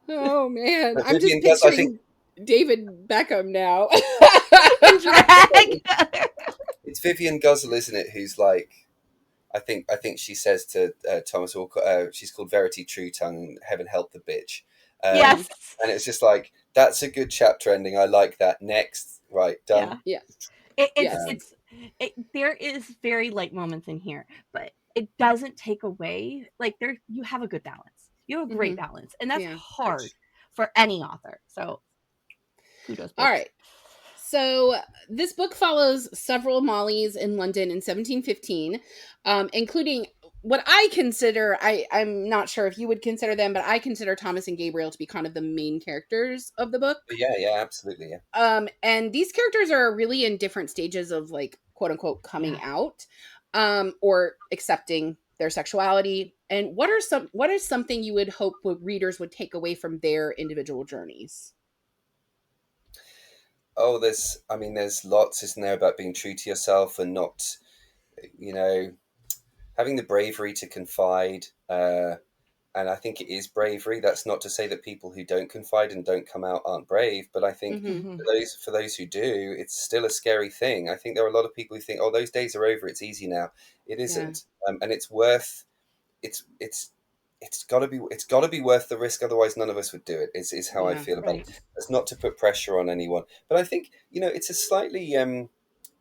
Oh man, but I'm just Vivian Gus, I think picturing David Beckham now. In drag. it's Vivian Guzzle, isn't it? Who's like, I think she says to Thomas, she's called Verity True Tongue, heaven help the bitch. Um, Mhm. Yes. and it's just like, that's a good chapter ending. I like that. Next, right, done. Yeah. Yeah. It, it's Yes. Um, it's there is very light moments in here, but it doesn't take away, like, there you have a good balance. You have a great Mhm. balance, and that's Yeah. hard for any author. So, and that's Yeah. hard for any author. So, kudos, All bitch. right. So this book follows several Mollies in London in 1715, including what I consider, I'm not sure if you would consider them, but I consider Thomas and Gabriel to be kind of the main characters of the book. Yeah, absolutely, yeah. And these characters are really in different stages of like quote unquote coming out, or accepting their sexuality. And what is something you would hope readers would take away from their individual journeys? Oh, there's lots, isn't there, about being true to yourself and not, you know, having the bravery to confide. And I think it is bravery. That's not to say that people who don't confide and don't come out aren't brave, but I think Mm-hmm. for those who do, it's still a scary thing. I think there are a lot of people who think, "Oh, those days are over. It's easy now." It Yeah. isn't, and it's worth. It's got to be worth the risk. Otherwise, none of us would do it. Is how I Yeah. feel about it. Right. It's not to put pressure on anyone, but I think it's a slightly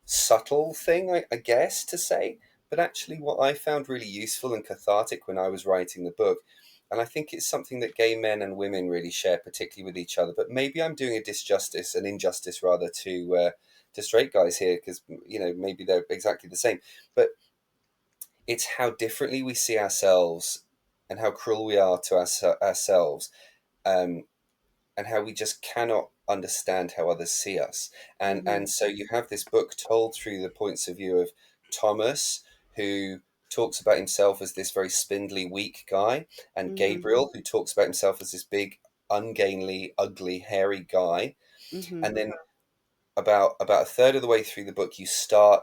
subtle thing, I guess, to say. But actually, what I found really useful and cathartic when I was writing the book, and I think it's something that gay men and women really share, particularly with each other. But maybe I'm doing an injustice rather, to straight guys here, because maybe they're exactly the same. But it's how differently we see ourselves, and how cruel we are to ourselves. Um, and how we just cannot understand how others see us. Mm-hmm. And so you have this book told through the points of view of Thomas, who talks about himself as this very spindly, weak guy, and Mm-hmm. Gabriel, who talks about himself as this big, ungainly, ugly, hairy guy. Mm-hmm. And then about a third of the way through the book,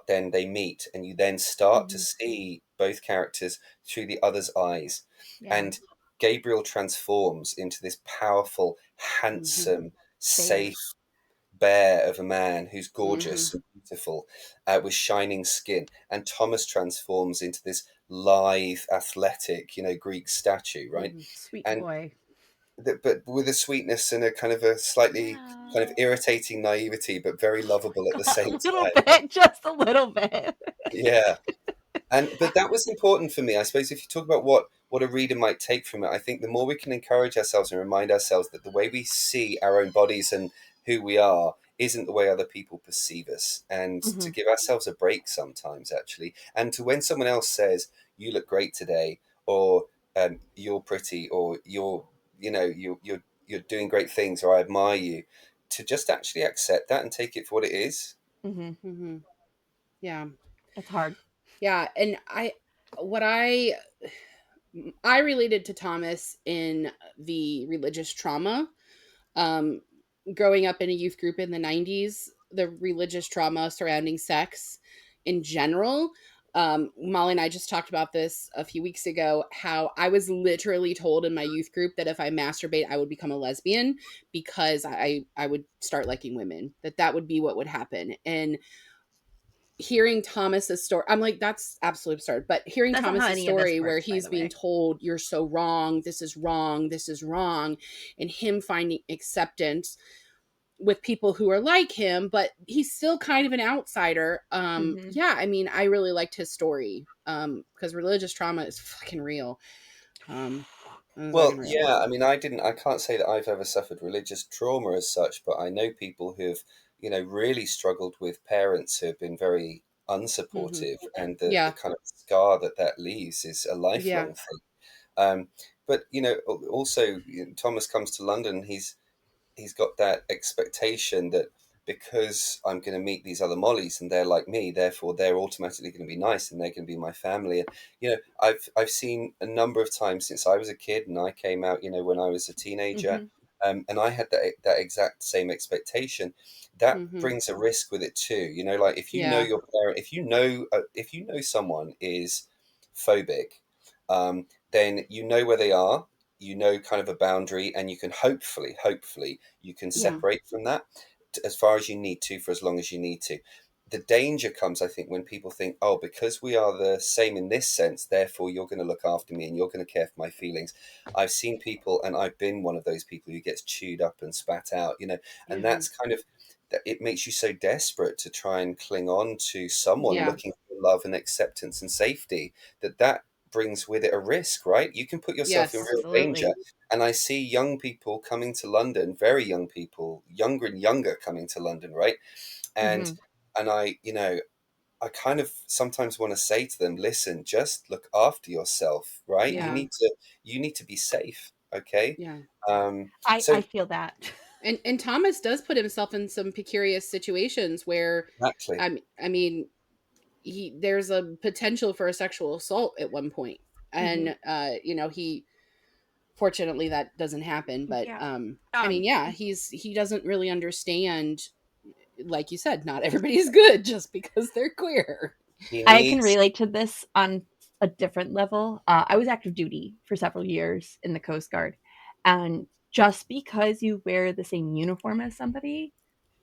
then they meet, and you then start to Mm-hmm. see both characters through the other's eyes. Yeah. And Gabriel transforms into this powerful, Mm-hmm. handsome, Bear. safe bear of a man who's Mm-hmm. gorgeous and beautiful, with shining skin. And Thomas transforms into this lithe, athletic, Greek statue, right? Mm-hmm. Sweet And boy. but with a sweetness and a kind of a slightly kind Yeah. of irritating naivety, but very lovable at the A same little time. bit, just a little bit. Yeah. But that was important for me. I suppose if you talk about what a reader might take from it, I think the more we can encourage ourselves and remind ourselves that the way we see our own bodies and who we are isn't the way other people perceive us, and to Mm-hmm. give ourselves a break sometimes, actually, and to when someone else says you look great today, or you're pretty, or you're doing great things, or I admire you, to just actually accept that and take it for what it is. Mm-hmm. Mm-hmm. Yeah. It's hard. Yeah. And what I related to Thomas in the religious trauma. Um, Growing up in a youth group in the 90s, the religious trauma surrounding sex in general. Molly and I just talked about this a few weeks ago, how I was literally told in my youth group that if I masturbate, I would become a lesbian because I would start liking women, that would be what would happen. And hearing Thomas's story, I'm like, that's absolutely absurd. But hearing That's not how Thomas's any of this story where works, by he's the being way. told, you're so wrong, this is wrong, and him finding acceptance with people who are like him, but he's still kind of an outsider. Mm-hmm. Yeah, I mean, I really liked his story. Because religious trauma is fucking real. It's Well, fucking real. yeah, I mean, I can't say that I've ever suffered religious trauma as such, but I know people who've, really struggled with parents who have been very Mm-hmm. unsupportive, and the Yeah. kind of scar that leaves is a Yeah. lifelong thing. But, also, Thomas comes to London, he's got that expectation that because I'm going to meet these other Mollies and they're like me, therefore they're automatically going to be nice and they're going to be my family. And I've seen a number of times since I was a kid and I came out, when I was a teenager, Mm-hmm. and I had that exact same expectation. That Mm-hmm. brings a risk with it too. Like if you know Yeah. your parent, if you know someone is phobic, then you know where they are, kind of a boundary, and you can hopefully you can Yeah. separate from that as far as you need to, for as long as you need to. The danger comes, I think, when people think, oh, because we are the same in this sense, therefore you're going to look after me and you're going to care for my feelings. I've seen people, and I've been one of those people who gets chewed up and spat out, and Mm-hmm. that's kind of, it makes you so desperate to try and cling on to someone Yeah. looking for love and acceptance and safety, that brings with it a risk, right? You can put yourself in Yes. real danger. Absolutely. And I see young people coming to London, very young people, younger and younger coming to London, right? And Hmm. I, I kind of sometimes want to say to them, listen, just look after yourself, right? Yeah. You need to be safe, okay? Yeah. I So feel that. And Thomas does put himself in some precarious situations where, exactly. I mean, there's a potential for a sexual assault at one point, Hmm. and he fortunately that doesn't happen, but Yeah. I mean, Um, yeah, he doesn't really understand, like you said, not everybody's good just because they're queer. He I can needs, relate to this on a different level. I was active duty for several years in the Coast Guard, and just because you wear the same uniform as somebody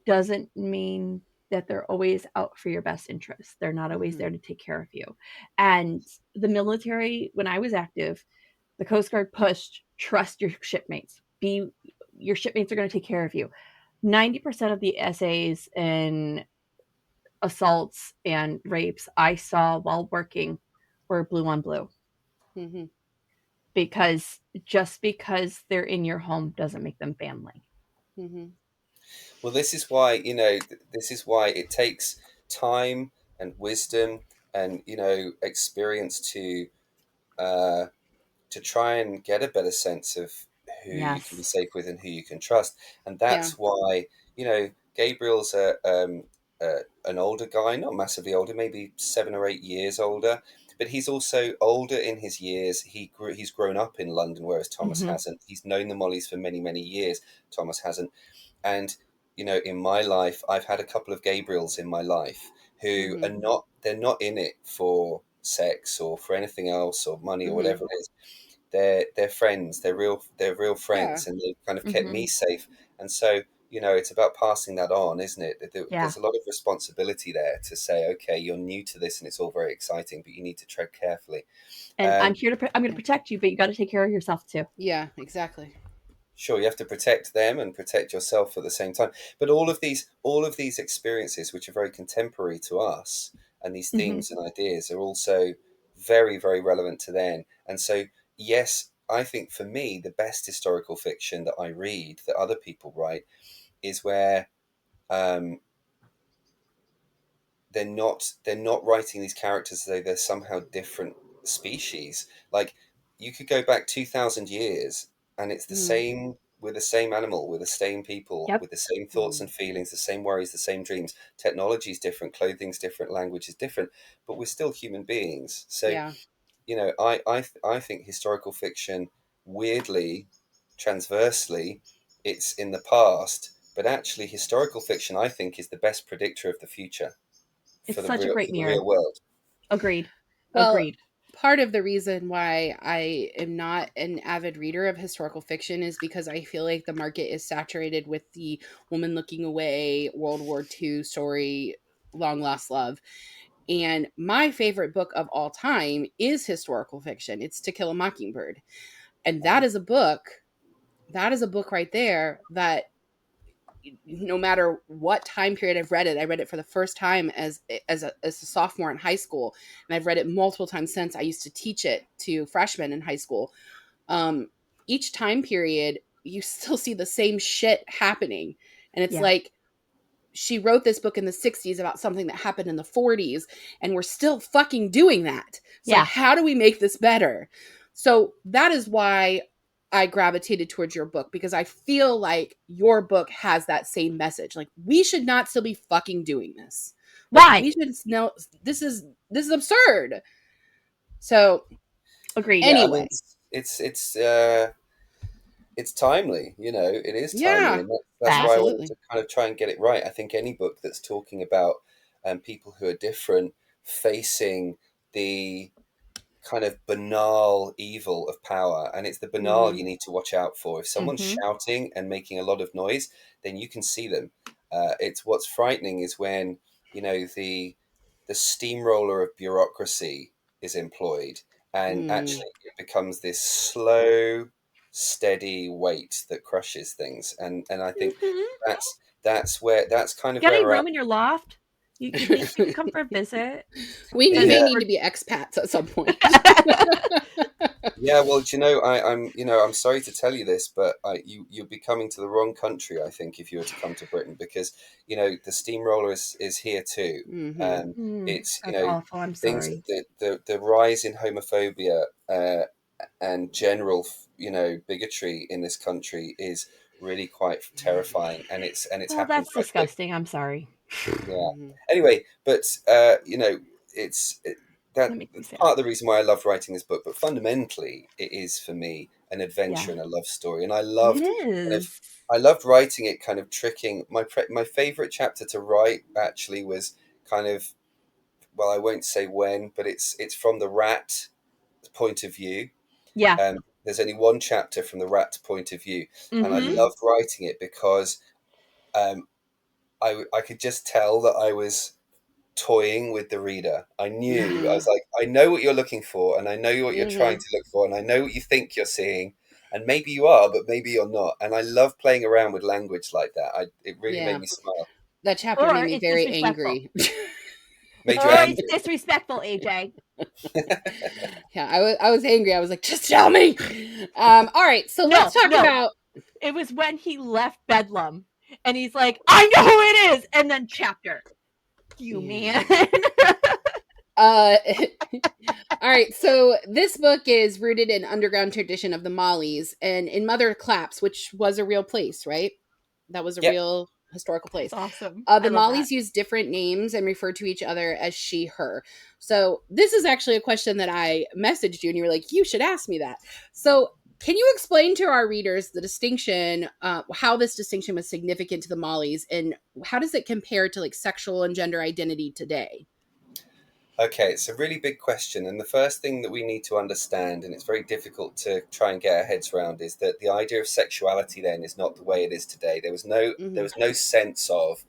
doesn't mean that they're always out for your best interest. They're not always Hmm. there to take care of you. And the military, when I was active, the Coast Guard pushed trust your shipmates. Be your shipmates are going to take care of you. 90% of the essays and assaults and rapes I saw while working were blue on blue, Hmm. because just because they're in your home doesn't make them family. Hmm. well, this is why, this is why it takes time and wisdom and, experience uh, to try and get a better sense of who you can be Yes. safe with and who you can trust. And Yeah. that's why, Gabriel's an older guy, not massively older, maybe 7 or 8 years older, but he's also older in his years. He's grown up in London, whereas Thomas Hmm. hasn't. He's known the Mollies for many, many years. Thomas hasn't. And, in my life, I've had a couple of Gabriels in my life who Hmm. they're not in it for sex or for anything else or money or Hmm. whatever it is. They're friends. They're real Yeah. friends, and they've kind of kept Hmm. me safe. And so, it's about passing that on, isn't it? Yeah. There's a lot of responsibility there to say, okay, you're new to this and it's all very exciting, but you need to tread carefully. And Um, I'm going to protect you, but you got to take care of yourself too. Yeah, exactly. sure, you have to protect them and protect yourself at the same time. But all of these experiences, which are very contemporary to us, and these Hmm. themes and ideas are also very, very relevant to then. And so, yes, I think for me, the best historical fiction that I read, that other people write, is where um, they're not writing these characters as though they're somehow different species. Like, you could go back 2,000 years and it's the Mm. same, with the same animal, with the same people, Yep. with the same thoughts Hmm. and feelings, the same worries, the same dreams. Technology is different, clothing's different, language is different, but we're still human beings. So, Yeah. I think historical fiction, weirdly, transversely, it's in the past, but actually historical fiction, I think, is the best predictor of the future It's for the such a real great for the real mirror. world. Agreed. Well, Agreed. part of the reason why I am not an avid reader of historical fiction is because I feel like the market is saturated with the woman looking away, World War II story, long lost love. And my favorite book of all time is historical fiction. It's To Kill a Mockingbird. And that is a book right there that, no matter what time period I've read it, I read it for the first time as a sophomore in high school, and I've read it multiple times since. I used to teach it to freshmen in high school. Um, each time period, you still see the same shit happening, and it's Yeah. like she wrote this book in the 60s about something that happened in the 40s, and we're still fucking doing that. So Yeah. how do we make this better? So that is why I gravitated towards your book, because I feel like your book has that same message. Like, we should not still be fucking doing this. Like, Why? we should know this is absurd. So Agreed. Yeah, I mean, anyway, it's timely. It is timely, yeah, and that's why I Facts. wanted to absolutely. kind of try and get it right. I think any book that's talking about people who are different facing the kind of banal evil of power, and it's the banal Hmm. you need to watch out for. If someone's Hmm. shouting and making a lot of noise, then you can see them. It's what's frightening is when the steamroller of bureaucracy is employed, and Mm. actually it becomes this slow, steady weight that crushes things. And I think Hmm. that's kind of Got where any we're at. room in your loft? You think you could come for a visit? We may Yeah. need to be expats at some point. Yeah, well, do you know, I'm sorry to tell you this, but you'd be coming to the wrong country, I think, if you were to come to Britain, because the steamroller is here too. Hmm. It's That's awful. I'm things, sorry. the rise in homophobia and general bigotry in this country is really quite terrifying, and it's Well, happening that's quite quick. disgusting. I'm sorry. Yeah. Hmm. Anyway, but it's That makes me that's sad. part of the reason why I loved writing this book. But fundamentally, it is for me an Yeah, adventure and a love story, and it kind of is. I loved writing it, kind of tricking my favorite chapter to write actually was kind of, well, I won't say when, but it's from the rat point of view. Yeah. There's only one chapter from the rat point of view, and I Mm-hmm. Hmm. loved writing it because um, I could just tell that I was toying with the reader. I knew, I Hmm. was like, I know what you're looking for, and I know what you're trying Hmm. to look for, and I know what you think you're seeing, and maybe you are, but maybe you're not. And I love playing around with language like that. It really made Yeah. me smile. That chapter Or made me it's very disrespectful. angry. Made you Or it's angry. disrespectful, AJ. Yeah, I was angry. I was like, just tell me. All right, so let's No, talk no. about It was when he left Bedlam, and he's like, "I know who it is," and then chapter. You yeah. man. Uh, all right, so this book is rooted in underground tradition of the Mollies and in Mother Claps, which was a real place, right? That was a Yep. real historical That's place. awesome. I The love that. Mollies use different names and refer to each other as she, her. So this is actually a question that I messaged you, and you were like, you should ask me that. So can you explain to our readers the distinction, how this distinction was significant to the Mollies, and how does it compare to like sexual and gender identity today? Okay, it's a really big question, and the first thing that we need to understand, and it's very difficult to try and get our heads around, is that the idea of sexuality then is not the way it is today. There Hmm. was no sense of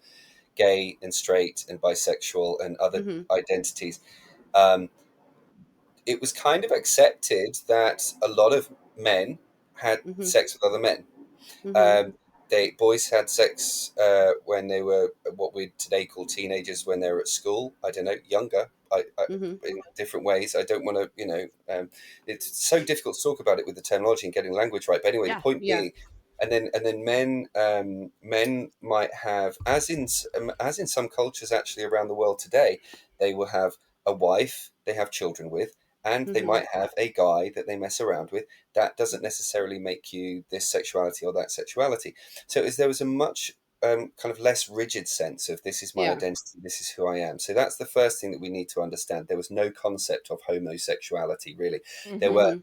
gay and straight and bisexual and other Hmm. identities. Um, it was kind of accepted that a lot of men had Hmm. sex with other men. Hmm. Um, boys had sex when they were what we today call teenagers, when they were at school. I don't know, younger. Hmm. In different ways. I don't want to, it's so difficult to talk about it with the terminology and getting language right. But anyway, the Yeah. point Yeah. being, and then men might have, as in some cultures actually around the world today, they will have a wife they have children with, and they Hmm. might have a guy that they mess around with. That doesn't necessarily make you this sexuality or that sexuality. So there was a much kind of less rigid sense of this is my Yeah. identity, this is who I am. So that's the first thing that we need to understand. There was no concept of homosexuality really. There Mm-hmm. were Hmm.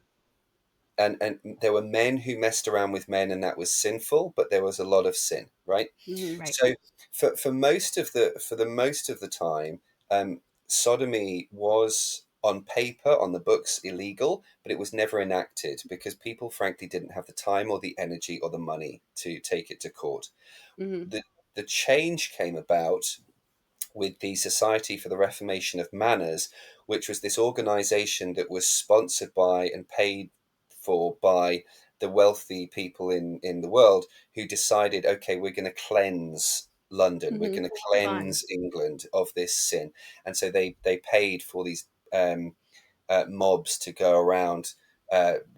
and there were men who messed around with men, and that was sinful, but there was a lot of sin, right? Hmm. Right. So for the most of the time, sodomy was on paper, on the books, illegal, but it was never enacted because people frankly didn't have the time or the energy or the money to take it to court. Hmm. The change came about with the Society for the Reformation of Manners, which was this organization that was sponsored by and paid for by the wealthy people in the world, who decided, okay, we're going to cleanse London, we're Hmm. going to Fun. cleanse England of this sin. And so they paid for these mobs to go around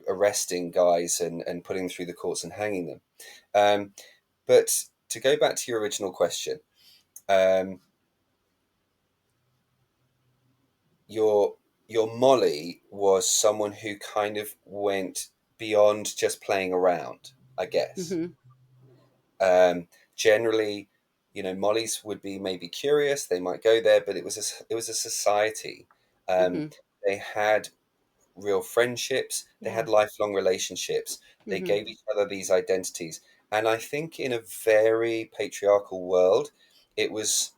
arresting guys and putting them through the courts and hanging them. Um, but to go back to your original question, um, your Molly was someone who kind of went beyond just playing around, I guess. Hmm. Generally, Mollies would be maybe curious, they might go there, but it was a society. Um, Hmm. they had real friendships, they Yeah. had lifelong relationships, they Hmm. gave each other these identities. And I think in a very patriarchal world, it was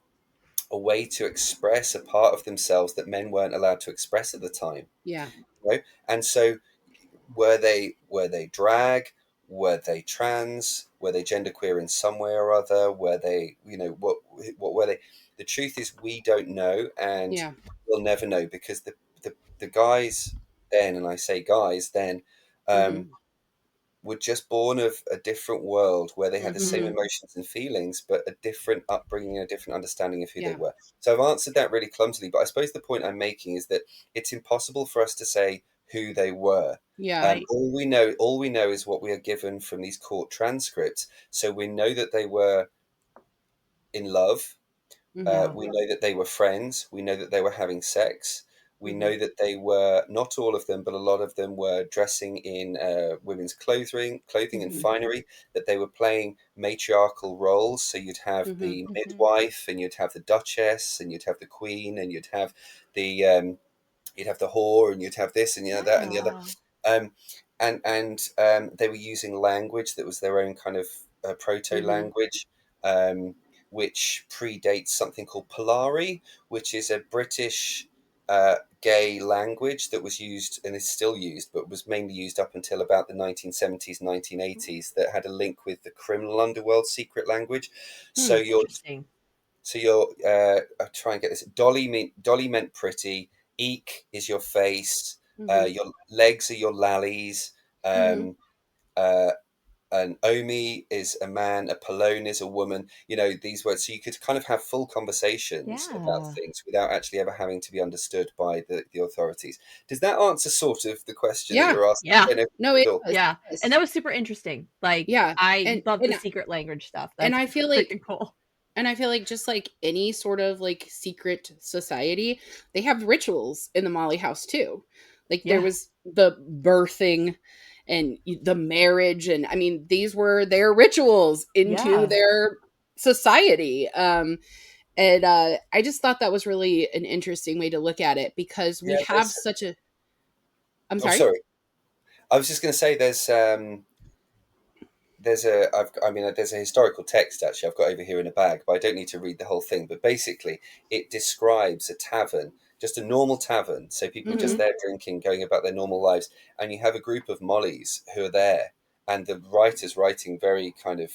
a way to express a part of themselves that men weren't allowed to express at the time. Yeah. And so were they drag, were they trans, were they genderqueer in some way or other, were they, what were they? The truth is we don't know, and Yeah. we'll never know, because the guys then, and I say guys then, um, Hmm. were just born of a different world where they had the same Mhm. emotions and feelings, but a different upbringing, a different understanding of who they Yeah. were. So I've answered that really clumsily, but I suppose the point I'm making is that it's impossible for us to say who they were. Yeah. Right. All we know is what we are given from these court transcripts. So we know that they were in love. Mhm. We know that they were friends. We know that they were having sex. We Mhm. know that they were, not all of them, but a lot of them were dressing in women's clothing and Mhm. finery, that they were playing matriarchal roles. So you'd have Mhm. the Mhm. midwife, and you'd have the duchess, and you'd have the queen, and the you'd have the whore, and you'd have this, and that, and the other. Yeah. Um, they were using language that was their own kind of proto Mhm. language, which predates something called Polari, which is a British gay language that was used and is still used, but was mainly used up until about the 1970s, 1980s, that had a link with the criminal underworld secret language. So Hmm. you're Interesting. so you're I'll try and get this. Dolly meant pretty. Eek is your face. Mhm. Your legs are your lallies. Mhm. Um, uh, an Omi is a man, a Polone is a woman, these words. So you could kind of have full conversations about Yeah. things without actually ever having to be understood by the authorities. Does that answer sort of the question that Yeah. you're asking? Yeah. I don't know No, at it all. does. Yeah. It And does. that was super interesting. Like, Yeah. I And love the and secret language stuff. and That's I feel like freaking cool. And I feel like just like any sort of like secret society, they have rituals in the Molly house too. Like there Yeah. was the birthing and the marriage, and I mean these were their rituals into Yeah. their society. And I just thought that was really an interesting way to look at it because we Yeah, have such a. I'm oh, sorry. sorry. I was just going to say there's a historical text actually I've got over here in a bag, but I don't need to read the whole thing. But basically, it describes a tavern, just a normal tavern. So people are just Mm-hmm. there drinking, going about their normal lives, and you have a group of Mollies who are there, and the writer's writing very kind of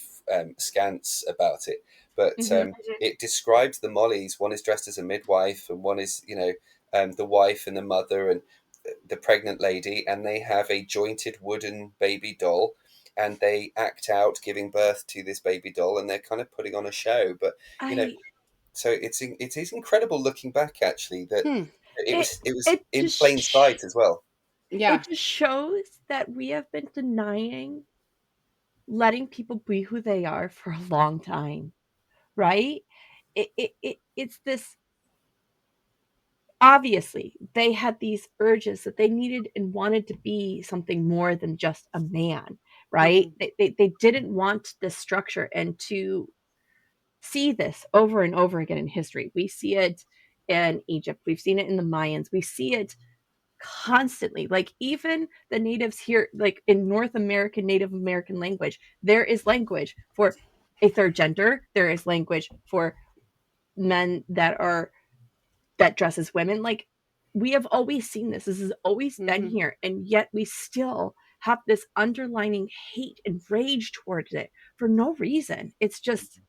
scants about it. But Hmm. it describes the Mollies. One is dressed as a midwife, and one is the wife and the mother and the pregnant lady, and they have a jointed wooden baby doll, and they act out giving birth to this baby doll, and they're kind of putting on a show. But you know I so it is incredible looking back actually that Hmm. it it was it was it in just plain sight as well. Yeah. it just shows that we have been denying letting people be who they are for a long time, right? It's this, obviously they had these urges that they needed and wanted to be something more than just a man, right? Mm-hmm. They didn't want this structure, and to see this over and over again in history. We see it in Egypt, we've seen it in the Mayans, we see it constantly. Like, even the natives here, like in North American Native American language, there is language for a third gender, there is language for men that dress as women. Like, we have always seen this. This has always been Mm-hmm. here, and yet we still have this underlining hate and rage towards it for no reason. It's just,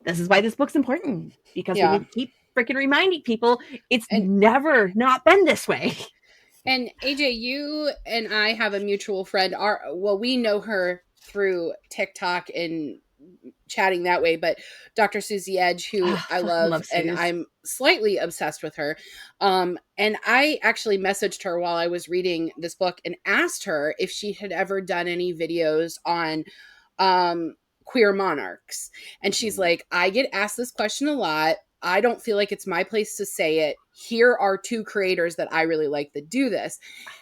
this is why this book's important, because we need Yeah. to keep freaking reminding people it's And never not been this way. And AJ, you and I have a mutual friend. We know her through TikTok and chatting that way, but Dr. Susie Edge, who Ah, I fucking love, love and Suze. I'm slightly obsessed with her. And I actually messaged her while I was reading this book and asked her if she had ever done any videos on queer monarchs. And she's Mm. like, I get asked this question a lot. I don't feel like it's my place to say it. Here are two creators that I really like that do this.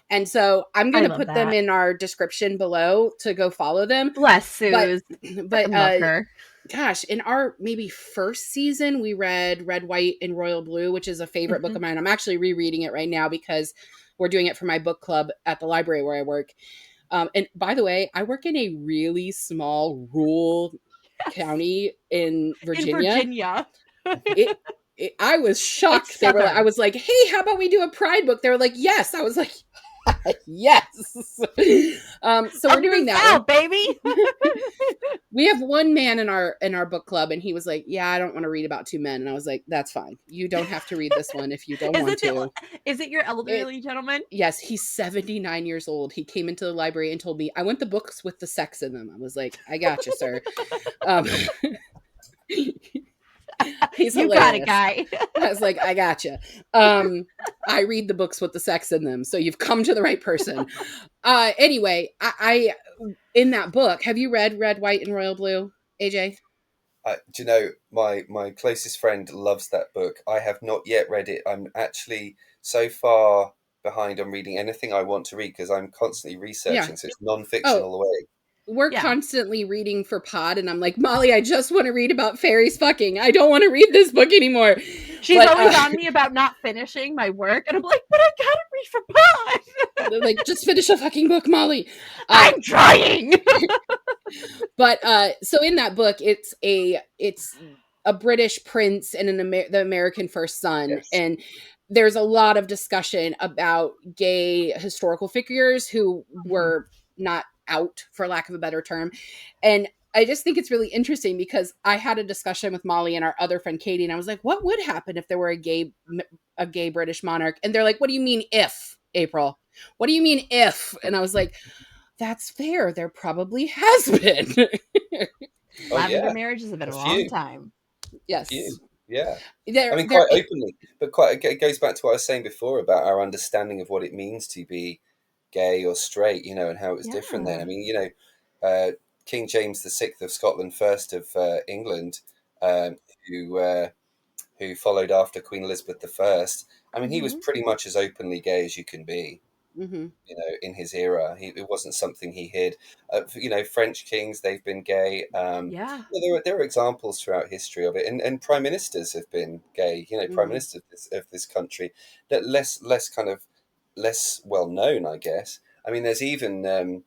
And so I'm going I to love put them that. in our description below to go follow them. Bless But Suze. but Fucking love her. gosh, in our maybe first season we read Red, White and Royal Blue, which is a favorite book Mhm. of mine. I'm actually rereading it right now because we're doing it for my book club at the library where I work. And by the way, I work in a really small rural Yes. county in In Virginia. Virginia. It, I was It's shocked. I southern. was like, "Hey, how about we do a Pride book?" They were like, "Yes." I was like, Yes. So we're doing that South, baby. We have one man in our book club, and he was like, "Yeah, I don't want to read about two men." And I was like, "That's fine. You don't have to read this one if you don't want to." Is it your elderly gentleman? Yes, he's 79 years old. He came into the library and told me, "I want the books with the sex in them." I was like, "I got you, sir." He's you hilarious. got it, guy. I was like, I gotcha. I read the books with the sex in them, so you've come to the right person. Anyway, I in that book, have you read Red, White, and Royal Blue, AJ? Do you know, my closest friend loves that book. I have not yet read it. I'm actually so far behind on reading anything I want to read because I'm constantly researching. So it's non-fiction all the way. We're constantly reading for pod, and I'm like, Molly, I just want to read about fairies fucking. I don't want to read this book anymore. She's always on me about not finishing my work, and I'm like, but I gotta read for pod. Like, just finish a fucking book, Molly. I'm trying. But so in that book, it's a British prince and the American first son, and there's a lot of discussion about gay historical figures who were not out, for lack of a better term. And I just think it's really interesting because I had a discussion with Molly and our other friend Katie, and I was like, what would happen if there were a gay British monarch? And they're like, what do you mean if, April? What do you mean if? And I was like, that's fair. There probably has been. Lavender marriage has been a long time. Yes. Yeah. I mean, quite openly, but it goes back to what I was saying before about our understanding of what it means to be gay or straight, you know, and how it was different then. I mean, you know, King James VI of Scotland, first of England, who followed after Queen Elizabeth I. I mean, he was pretty much as openly gay as you can be. You know, in his era, it wasn't something he hid. You know, French kings, they've been gay. There are examples throughout history of it, and prime ministers have been gay. You know, prime ministers of this country that less well known, I guess. I mean, there's even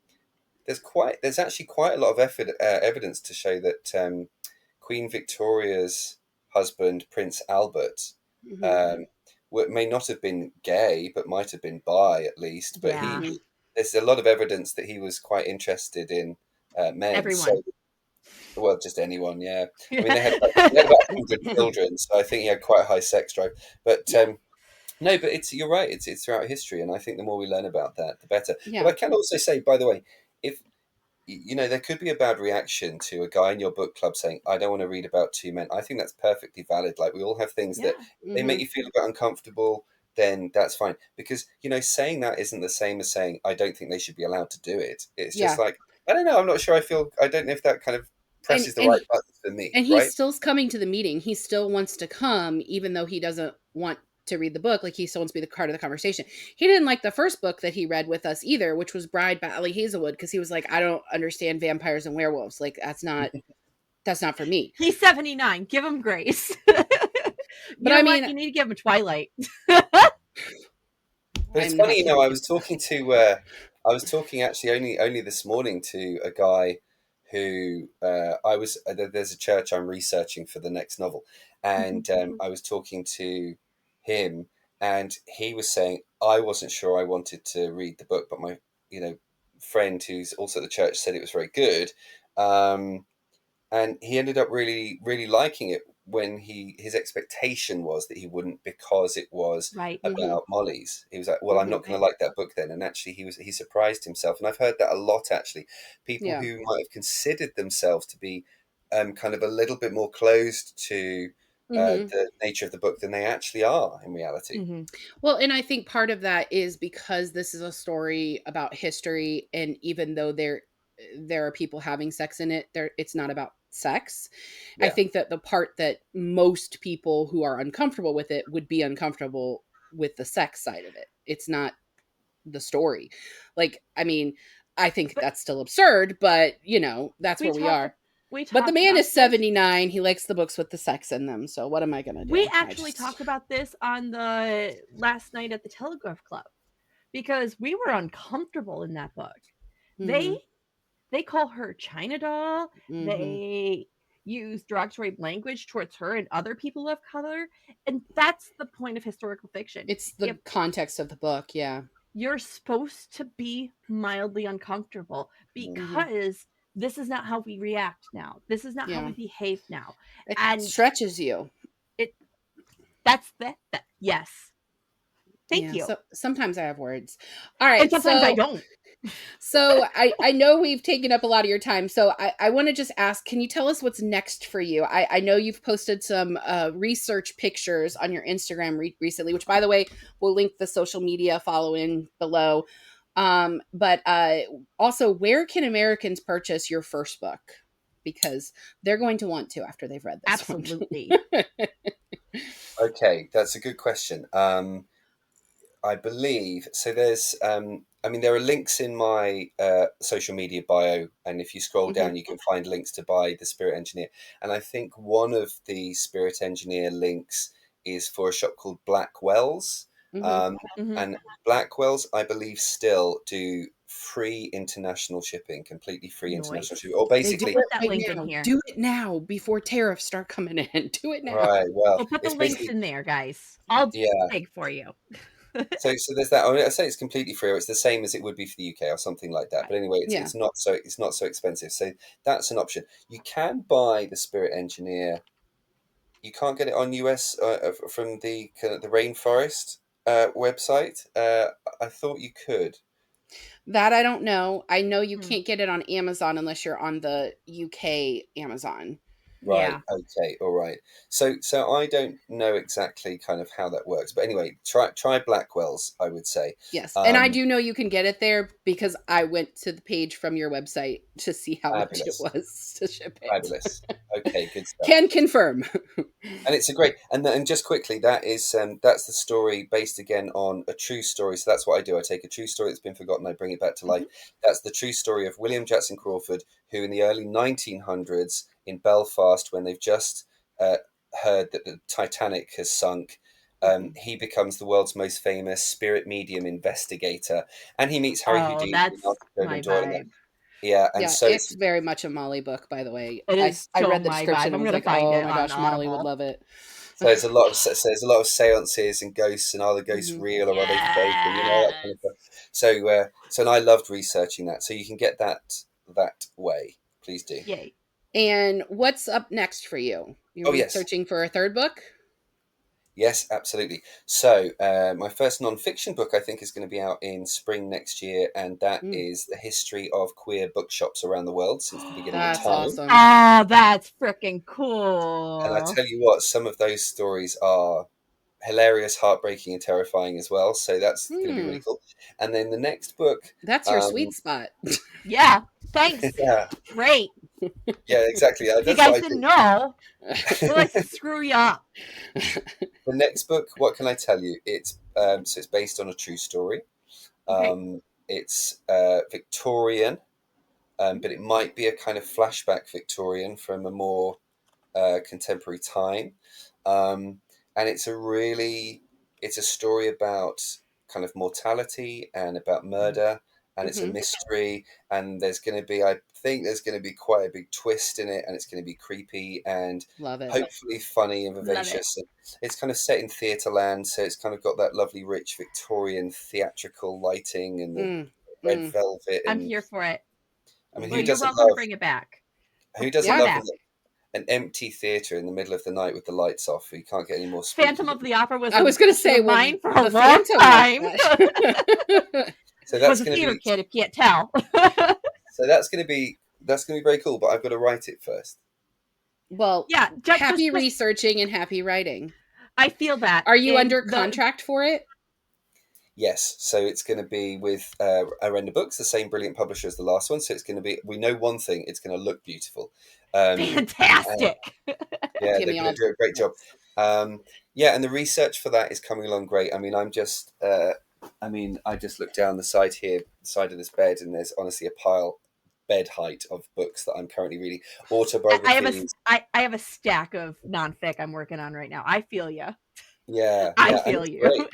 there's actually quite a lot of evidence to show that Queen Victoria's husband, Prince Albert, may not have been gay, but might have been bi at least. But there's a lot of evidence that he was quite interested in men. Everyone. So, well, just anyone, yeah. I mean, they had about 100 children, so I think he had quite a high sex drive. But no, but you're right. It's throughout history, and I think the more we learn about that, the better. Yeah. But I can also say, by the way, if you know, there could be a bad reaction to a guy in your book club saying, I don't want to read about two men. I think that's perfectly valid. Like, we all have things that they make you feel a bit uncomfortable, then that's fine. Because, you know, saying that isn't the same as saying, I don't think they should be allowed to do it. It's just like, I don't know. I'm not sure. I don't know if that kind of presses the right buttons for me. And he's still coming to the meeting. He still wants to come, even though he doesn't want to read the book. Like, he still wants to be the part of the conversation. He didn't like the first book that he read with us either, which was Bride by Ali Hazelwood, because he was like, I don't understand vampires and werewolves. Like, that's not for me. He's 79. Give him grace. But I mean, you need to give him Twilight. But it's funny, you know, I was talking actually only this morning to a guy who there's a church I'm researching for the next novel, and I was talking to him, and he was saying, I wasn't sure I wanted to read the book, but my friend who's also at the church said it was very good, and he ended up really, really liking it when his expectation was that he wouldn't, because it was about Molly's. He was like, well, I'm not going to like that book then. And actually he surprised himself. And I've heard that a lot, actually. People who might have considered themselves to be kind of a little bit more closed to the nature of the book than they actually are in reality. Well, and I think part of that is because this is a story about history, and even though there are people having sex in it, it's not about sex. I think that the part that most people who are uncomfortable with it would be uncomfortable with the sex side of it. It's not the story. Like, I mean, I think that's still absurd, but you know, that's where we are. But the man is 79. He likes the books with the sex in them. So what am I going to do? We actually talked about this on the last night at the Telegraph Club, because we were uncomfortable in that book. They call her China doll. They use derogatory language towards her and other people of color. And that's the point of historical fiction. It's the context of the book. Yeah. you're supposed to be mildly uncomfortable because this is not how we react now. This is not how we behave now. It And stretches you. That's yes. Thank you. So sometimes I have words. All right. And sometimes I don't. So I know we've taken up a lot of your time. So I want to just ask, can you tell us what's next for you? I know you've posted some research pictures on your Instagram recently, which, by the way, we'll link the social media follow-in below. But also, where can Americans purchase your first book? Because they're going to want to after they've read this. Absolutely. Okay, that's a good question. I believe so. There's, there are links in my social media bio, and if you scroll down, you can find links to buy The Spirit Engineer. And I think one of the Spirit Engineer links is for a shop called Blackwell's. And Blackwell's, I believe, still do free international shipping, completely free international shipping, or basically put that link in here. Do it now before tariffs start coming in. Do it now. Right. Well, we'll put the links in there, guys. I'll dig for you. So there's that. I mean, I say it's completely free, or it's the same as it would be for the UK, or something like that. But anyway, it's not so expensive. So that's an option. You can buy The Spirit Engineer. You can't get it on US from the Rainforest website. I thought you could. That I don't know. I know you can't get it on Amazon unless you're on the UK Amazon. Right. Yeah. Okay. All right. So I don't know exactly kind of how that works, but anyway, try Blackwell's, I would say. Yes, and I do know you can get it there because I went to the page from your website to see how much it was to ship it. Fabulous. Okay, good stuff. Can confirm. And it's a great, and just quickly, that's the story based again on a true story. So that's what I do. I take a true story that's been forgotten, I bring it back to life. That's the true story of William Jackson Crawford, who in the early 1900s in Belfast, when they've just heard that the Titanic has sunk, he becomes the world's most famous spirit medium investigator, and he meets Harry Houdini. That's my vibe. Yeah, and so it's very much a Molly book, by the way. It is. I read the description and was like, "Oh my gosh, Molly would love it." So there's a lot of seances and ghosts, and are the ghosts real or are they fake, and that kind of stuff. So and I loved researching that. So you can get that way. Please do. Yay! And what's up next for you? You're researching for a third book? Yes, absolutely. So my first non-fiction book, I think, is going to be out in spring next year, and that is the history of queer bookshops around the world since the beginning of time. That's awesome. Oh, that's freaking cool. And I tell you what, some of those stories are hilarious, heartbreaking, and terrifying as well. So that's going to be really cool. And then the next book... That's your sweet spot. Yeah, thanks. Yeah. Great. Yeah, exactly. If you guys didn't know, we'll like to screw you up. The next book, what can I tell you? It's it's based on a true story. It's Victorian, but it might be a kind of flashback Victorian from a more contemporary time. And it's a story about kind of mortality and about murder, and it's a mystery, and I think there's going to be quite a big twist in it, and it's going to be creepy and hopefully funny and vivacious. It's kind of set in theatre land, so it's kind of got that lovely rich Victorian theatrical lighting and the red velvet. I'm here for it. I mean, you're welcome to bring it back. Who doesn't love an empty theatre in the middle of the night with the lights off? You can't get any more spooky. Phantom of the Opera was. I was going to say mine for a long time. So that's going to be a kid if you can't tell. So that's going to be very cool, but I've got to write it first. Well, yeah, happy researching and happy writing. I feel that. Are you under contract for it? Yes, so it's going to be with Arenda Books, the same brilliant publisher as the last one. So it's going to be. We know one thing: it's going to look beautiful. Fantastic! Yeah, they're going to do a great job. And the research for that is coming along great. I mean, I just looked down the side of this bed, and there's honestly a pile, bed height, of books that I'm currently reading. Autobiographies. I have a stack of nonfic I'm working on right now. I feel you. Yeah, I feel you.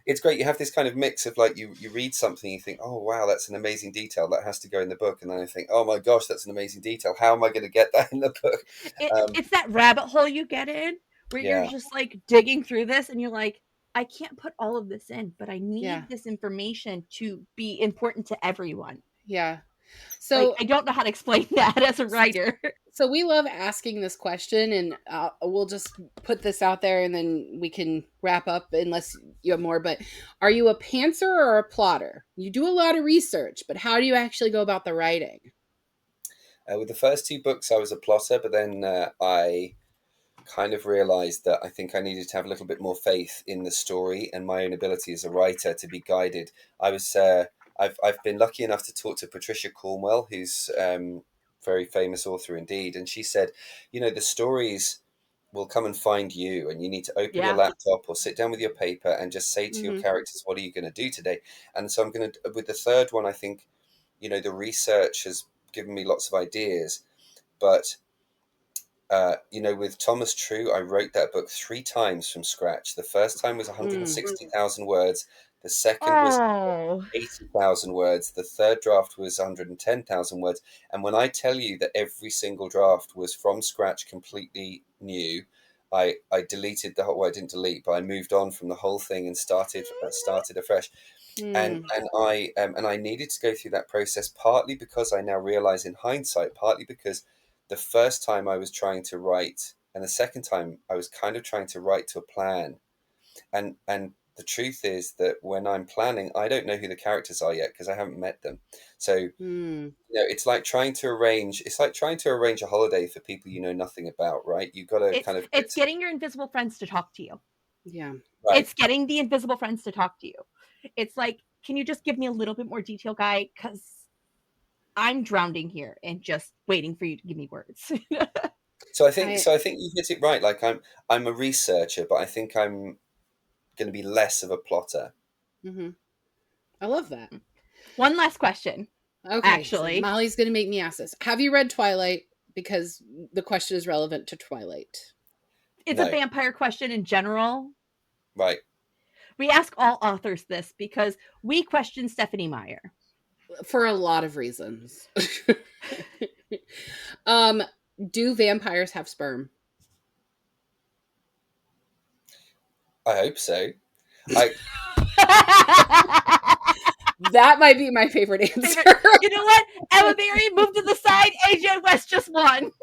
It's great. You have this kind of mix of like you read something, you think, oh wow, that's an amazing detail that has to go in the book, and then I think, oh my gosh, that's an amazing detail. How am I going to get that in the book? It's that rabbit hole you get in where you're just like digging through this, and you're like, I can't put all of this in, but I need this information to be important to everyone. Yeah. Like, So I don't know how to explain that as a writer. So we love asking this question, and we'll just put this out there, and then we can wrap up unless you have more. But are you a pantser or a plotter? You do a lot of research, but how do you actually go about the writing? With the first two books, I was a plotter, but then I kind of realized that I think I needed to have a little bit more faith in the story and my own ability as a writer to be guided. I've been lucky enough to talk to Patricia Cornwell, who's very famous author indeed, and she said, the stories will come and find you, and you need to open your laptop or sit down with your paper and just say to your characters, what are you going to do today? And so I'm going to, with the third one, I think, the research has given me lots of ideas, but with Thomas True, I wrote that book 3 times from scratch. The first time was 160,000 words. The second was 80,000 words. The third draft was 110,000 words. And when I tell you that every single draft was from scratch, completely new, I deleted the whole. Well, I didn't delete, but I moved on from the whole thing and started afresh. And I needed to go through that process, partly because I now realize in hindsight, partly because the first time I was trying to write, and the second time I was kind of trying to write to a plan. And the truth is that when I'm planning, I don't know who the characters are yet because I haven't met them. So it's like trying to arrange. It's like trying to arrange a holiday for people you know nothing about, right? You've got to It's getting your invisible friends to talk to you. Yeah, right. It's getting the invisible friends to talk to you. It's like, can you just give me a little bit more detail, guy? Because I'm drowning here and just waiting for you to give me words. So I think you hit it right. Like I'm a researcher, but I think I'm going to be less of a plotter. I love that. One last question. Okay, actually, so Molly's going to make me ask this. Have you read Twilight? Because the question is relevant to Twilight. It's a vampire question in general. Right. We ask all authors this because we question Stephenie Meyer. For a lot of reasons. Do vampires have sperm? I hope so. That might be my favorite answer. You know what? Emma Berry moved to the side. AJ West just won.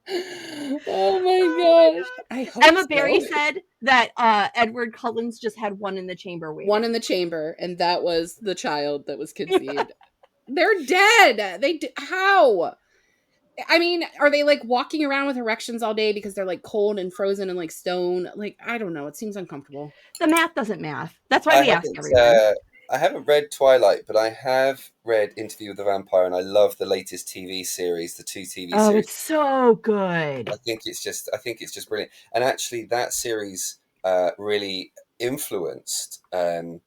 Oh my gosh. I hope Emma Berry said that Edward Cullen's just had one in the chamber waiting. One in the chamber, and that was the child that was conceived. They're dead. How? I mean, are they like walking around with erections all day because they're like cold and frozen and like stone? Like, I don't know. It seems uncomfortable. The math doesn't math. That's why we ask everyone. I haven't read Twilight, but I have read Interview with the Vampire, and I love the latest TV series, the 2 TV series. Oh, it's so good. I think it's just brilliant. And actually, that series really influenced some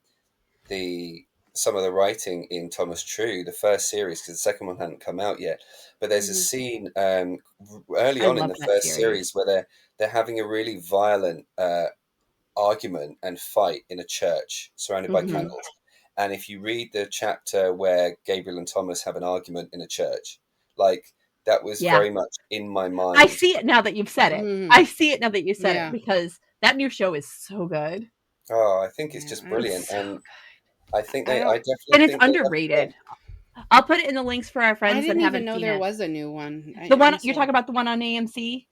of the writing in Thomas True, the first series, because the second one hadn't come out yet. But there's a scene early on in the first series where they're having a really violent argument and fight in a church surrounded by candles. And if you read the chapter where Gabriel and Thomas have an argument in a church, like that was very much in my mind. I see it now that you've said it. I see it now that you said it, because that new show is so good. Oh, I think it's just brilliant. So and good. I think I definitely and it's underrated. I'll put it in the links for our friends that haven't know seen there it. was a new one. The one you're talking about, the one on AMC?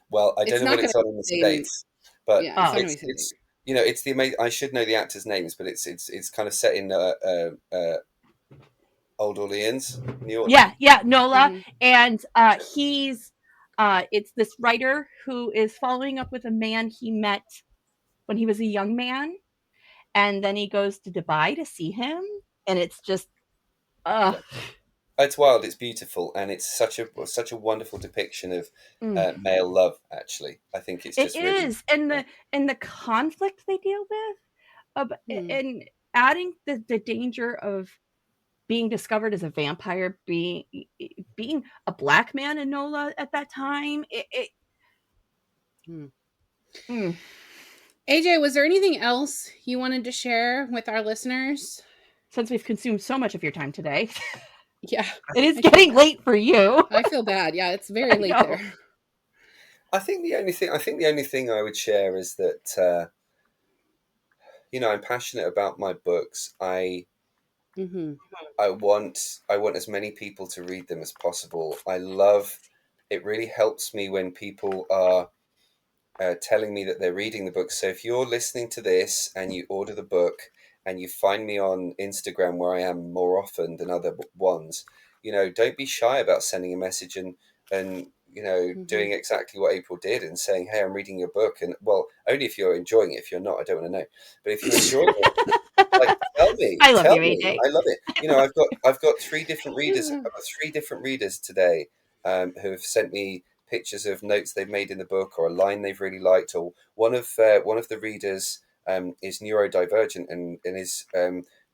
Well, I don't know what it's on in the States, but it's it's the amazing. I should know the actors' names, but it's kind of set in Old Orleans, New York. Yeah, Nola, and he's it's this writer who is following up with a man he met when he was a young man, and then he goes to Dubai to see him, and it's just it's wild, it's beautiful, and it's such a wonderful depiction of male love. Actually, I think it is, and the conflict they deal with, and adding the danger of being discovered as a vampire, being a black man in NOLA at that time. AJ, was there anything else you wanted to share with our listeners? Since we've consumed so much of your time today. Yeah. It is getting late for you. I feel bad. Yeah, it's very late there. I think the only thing I would share is that I'm passionate about my books. Mm-hmm. I want as many people to read them as possible. I love it. Really helps me when people are telling me that they're reading the book. So if you're listening to this and you order the book and you find me on Instagram, where I am more often than other ones, don't be shy about sending a message and Mm-hmm. doing exactly what April did and saying, "Hey, I'm reading your book." And well, only if you're enjoying it. If you're not, I don't want to know. But if you're enjoying it, like, tell me, I love tell you, me. AJ. I love it. I've got three different readers. I've got three different readers today, who have sent me pictures of notes they've made in the book, or a line they've really liked. Or one of the readers is neurodivergent and is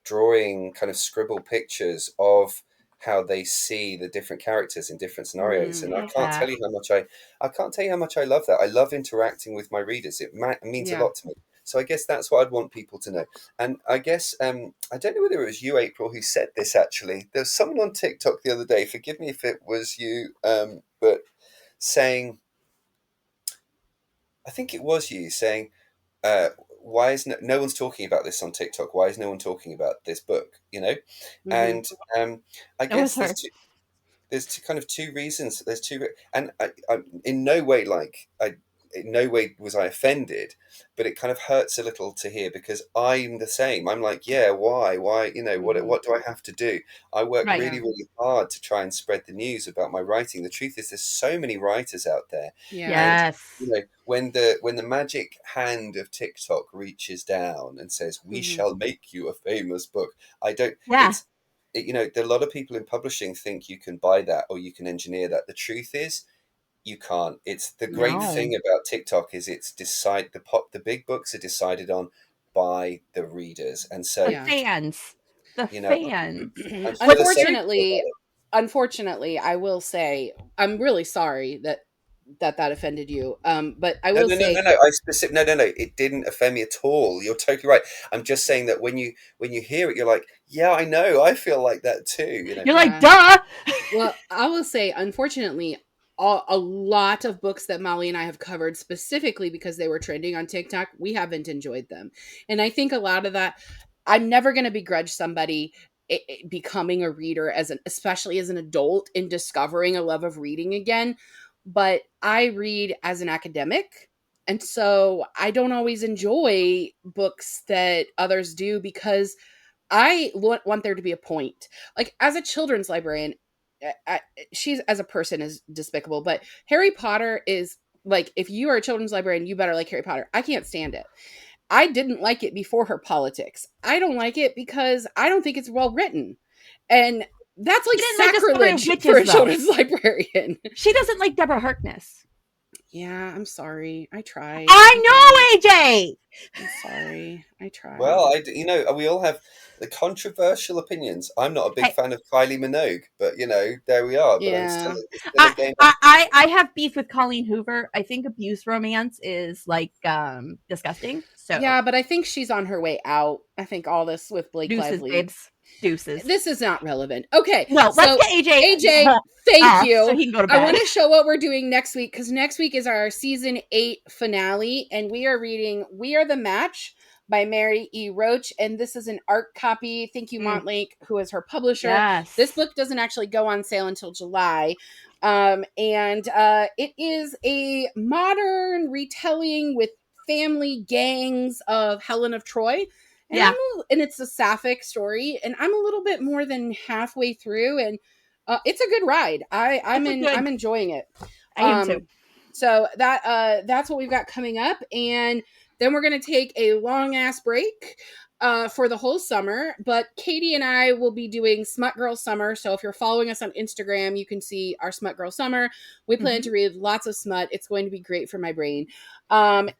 drawing kind of scribble pictures of how they see the different characters in different scenarios. And I I love can't tell that. you how much I can't tell you how much I love that. I love interacting with my readers. It means a Yeah. lot to me. So I guess that's what I'd want people to know. And I guess I don't know whether it was you, April, who said this. Actually, there's someone on TikTok the other day. Forgive me if it was you, but saying, I think it was you saying, uh, "Why is no one's talking about this on TikTok? Why is no one talking about this book?" Mm-hmm. And I That was guess her. there's kind of two reasons. There's two, and I in no way in no way was I offended, but it kind of hurts a little to hear, because I'm the same. I'm like, yeah, why, Mm-hmm. what do I have to do? I work Right. really, Yeah. really hard to try and spread the news about my writing. The truth is, there's so many writers out there, Yeah. and Yes. when the magic hand of TikTok reaches down and says, "We Mm-hmm. shall make you a famous book," I don't. Yeah. A lot of people in publishing think you can buy that or you can engineer that. The truth is, you can't. It's the great No. thing about TikTok is the big books are decided on by the readers, and The so Yeah. fans. The you know fans. I'm What's philosophical unfortunately, about it. unfortunately, I will say I'm really sorry that offended you. But I No, will no, no, no, say, no. No. It didn't offend me at all. You're totally right. I'm just saying that when you hear it, you're like, yeah, I know. I feel like that too. You're like, yeah. duh. Well, I will say, unfortunately, a lot of books that Molly and I have covered specifically because they were trending on TikTok, we haven't enjoyed them. And I think a lot of that, I'm never going to begrudge somebody becoming a reader especially as an adult and discovering a love of reading again. But I read as an academic. And so I don't always enjoy books that others do because I want there to be a point. Like as a children's librarian, she's as a person is despicable, but Harry Potter is like, if you are a children's librarian, you better like Harry Potter. I can't stand it. I didn't like it before her politics. I don't like it because I don't think it's well written. And that's She like didn't like the story of sacrilege for witches, a though. children's librarian. She doesn't like Deborah Harkness. Yeah, I'm sorry. I tried. I know, AJ. I'm sorry. I tried. Well, we all have the controversial opinions. I'm not a big Hey, fan of Kylie Minogue, but there we are. But Yeah. it's still a game. I have beef with Colleen Hoover. I think abuse romance is like disgusting. So Yeah, but I think she's on her way out. I think all this with Blake deuces, Lively, babes. Deuces. this is not relevant. Okay, No, let's so get AJ AJ, thank off so you. he can go to I bed. want to show what we're doing next week because next week is our season 8 finale, and we are reading "We Are the Match" by Mary E. Roach, and this is an art copy. Thank you, Montlake, who is her publisher. This Yes. book doesn't actually go on sale until July. And it is a modern retelling with family gangs of Helen of Troy. And Yeah. and it's a sapphic story, and I'm a little bit more than halfway through, and it's a good ride. I'm enjoying it. I am too. So that's what we've got coming up, and then we're gonna take a long ass break for the whole summer. But Katie and I will be doing Smut Girl Summer. So if you're following us on Instagram, you can see our Smut Girl Summer. We plan to read lots of smut. It's going to be great for my brain. And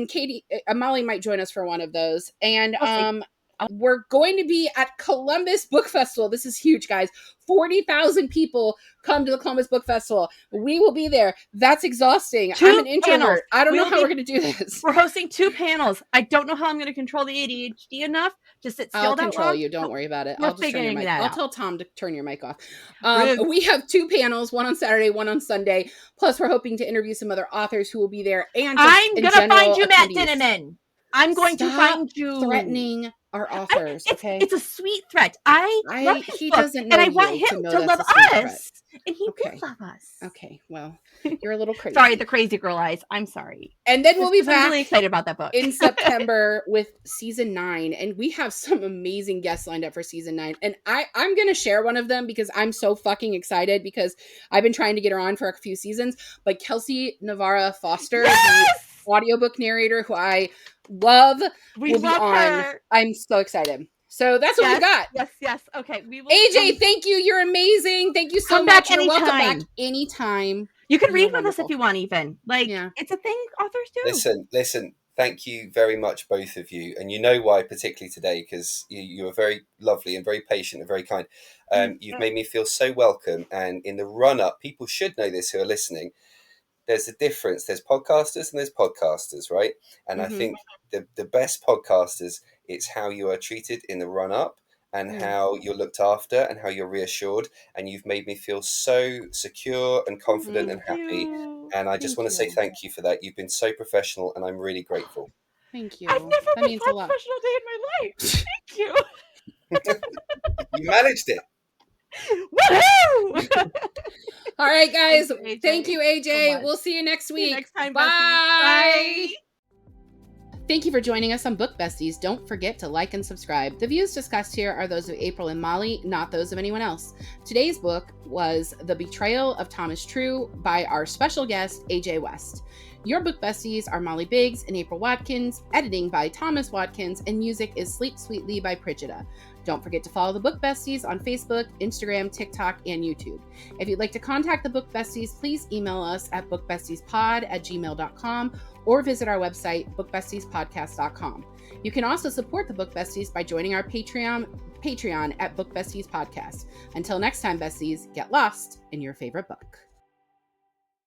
Katie, Molly might join us for one of those. And We'll see. We're going to be at Columbus Book Festival. This is huge, guys. 40,000 people come to the Columbus Book Festival. We will be there. That's exhausting. I'm an introvert. Panels. I don't know how we're going to do this. We're hosting 2 panels. I don't know how I'm going to control the ADHD enough to sit still. I'll control you. Don't worry about it. I'll just turn your mic. I'll tell Tom to turn your mic off. We have 2 panels, one on Saturday, one on Sunday. Plus, we're hoping to interview some other authors who will be there. And I'm going to find you, Matt Dinniman. I'm going to find you. Threatening our authors. It's a sweet threat. I love his he book, doesn't know, and I want him to love us, and he will love us. Okay, well, you're a little crazy. Sorry, the crazy girl eyes. I'm sorry. And then we'll be back. I'm really excited about that book in September with season 9, and we have some amazing guests lined up for season 9. And I'm gonna share one of them because I'm so fucking excited because I've been trying to get her on for a few seasons. But Kelsey Navarra Foster, the audiobook narrator who I love, will be on. Her. I'm so excited. So that's what we got. Yes. Okay. We will. AJ, thank you. You're amazing. Thank you so much. You're welcome back anytime. You can read with us if you want, even. It's a thing authors do. Listen. Thank you very much, both of you. And you know why, particularly today, because you are very lovely and very patient and very kind. You've made me feel so welcome. And in the run-up, people should know this who are listening. There's a difference. There's podcasters and there's podcasters, right? And I think the best podcasters, it's how you are treated in the run-up and how you're looked after and how you're reassured. And you've made me feel so secure and confident and happy. And I just want to say thank you for that. You've been so professional and I'm really grateful. Thank you. I've never been a professional day in my life. Thank you. You managed it. Woohoo! All right, guys. Thank you, AJ. So we'll see you next week. See you next time. Bye. Thank you for joining us on Book Besties. Don't forget to like and subscribe. The views discussed here are those of April and Molly, not those of anyone else. Today's book was The Betrayal of Thomas True by our special guest, AJ West. Your Book Besties are Molly Biggs and April Watkins, editing by Thomas Watkins, and music is Sleep Sweetly by Prigida. Don't forget to follow the Book Besties on Facebook, Instagram, TikTok, and YouTube. If you'd like to contact the Book Besties, please email us at bookbestiespod@gmail.com or visit our website, bookbestiespodcast.com. You can also support the Book Besties by joining our Patreon at Book Besties Podcast. Until next time, Besties, get lost in your favorite book.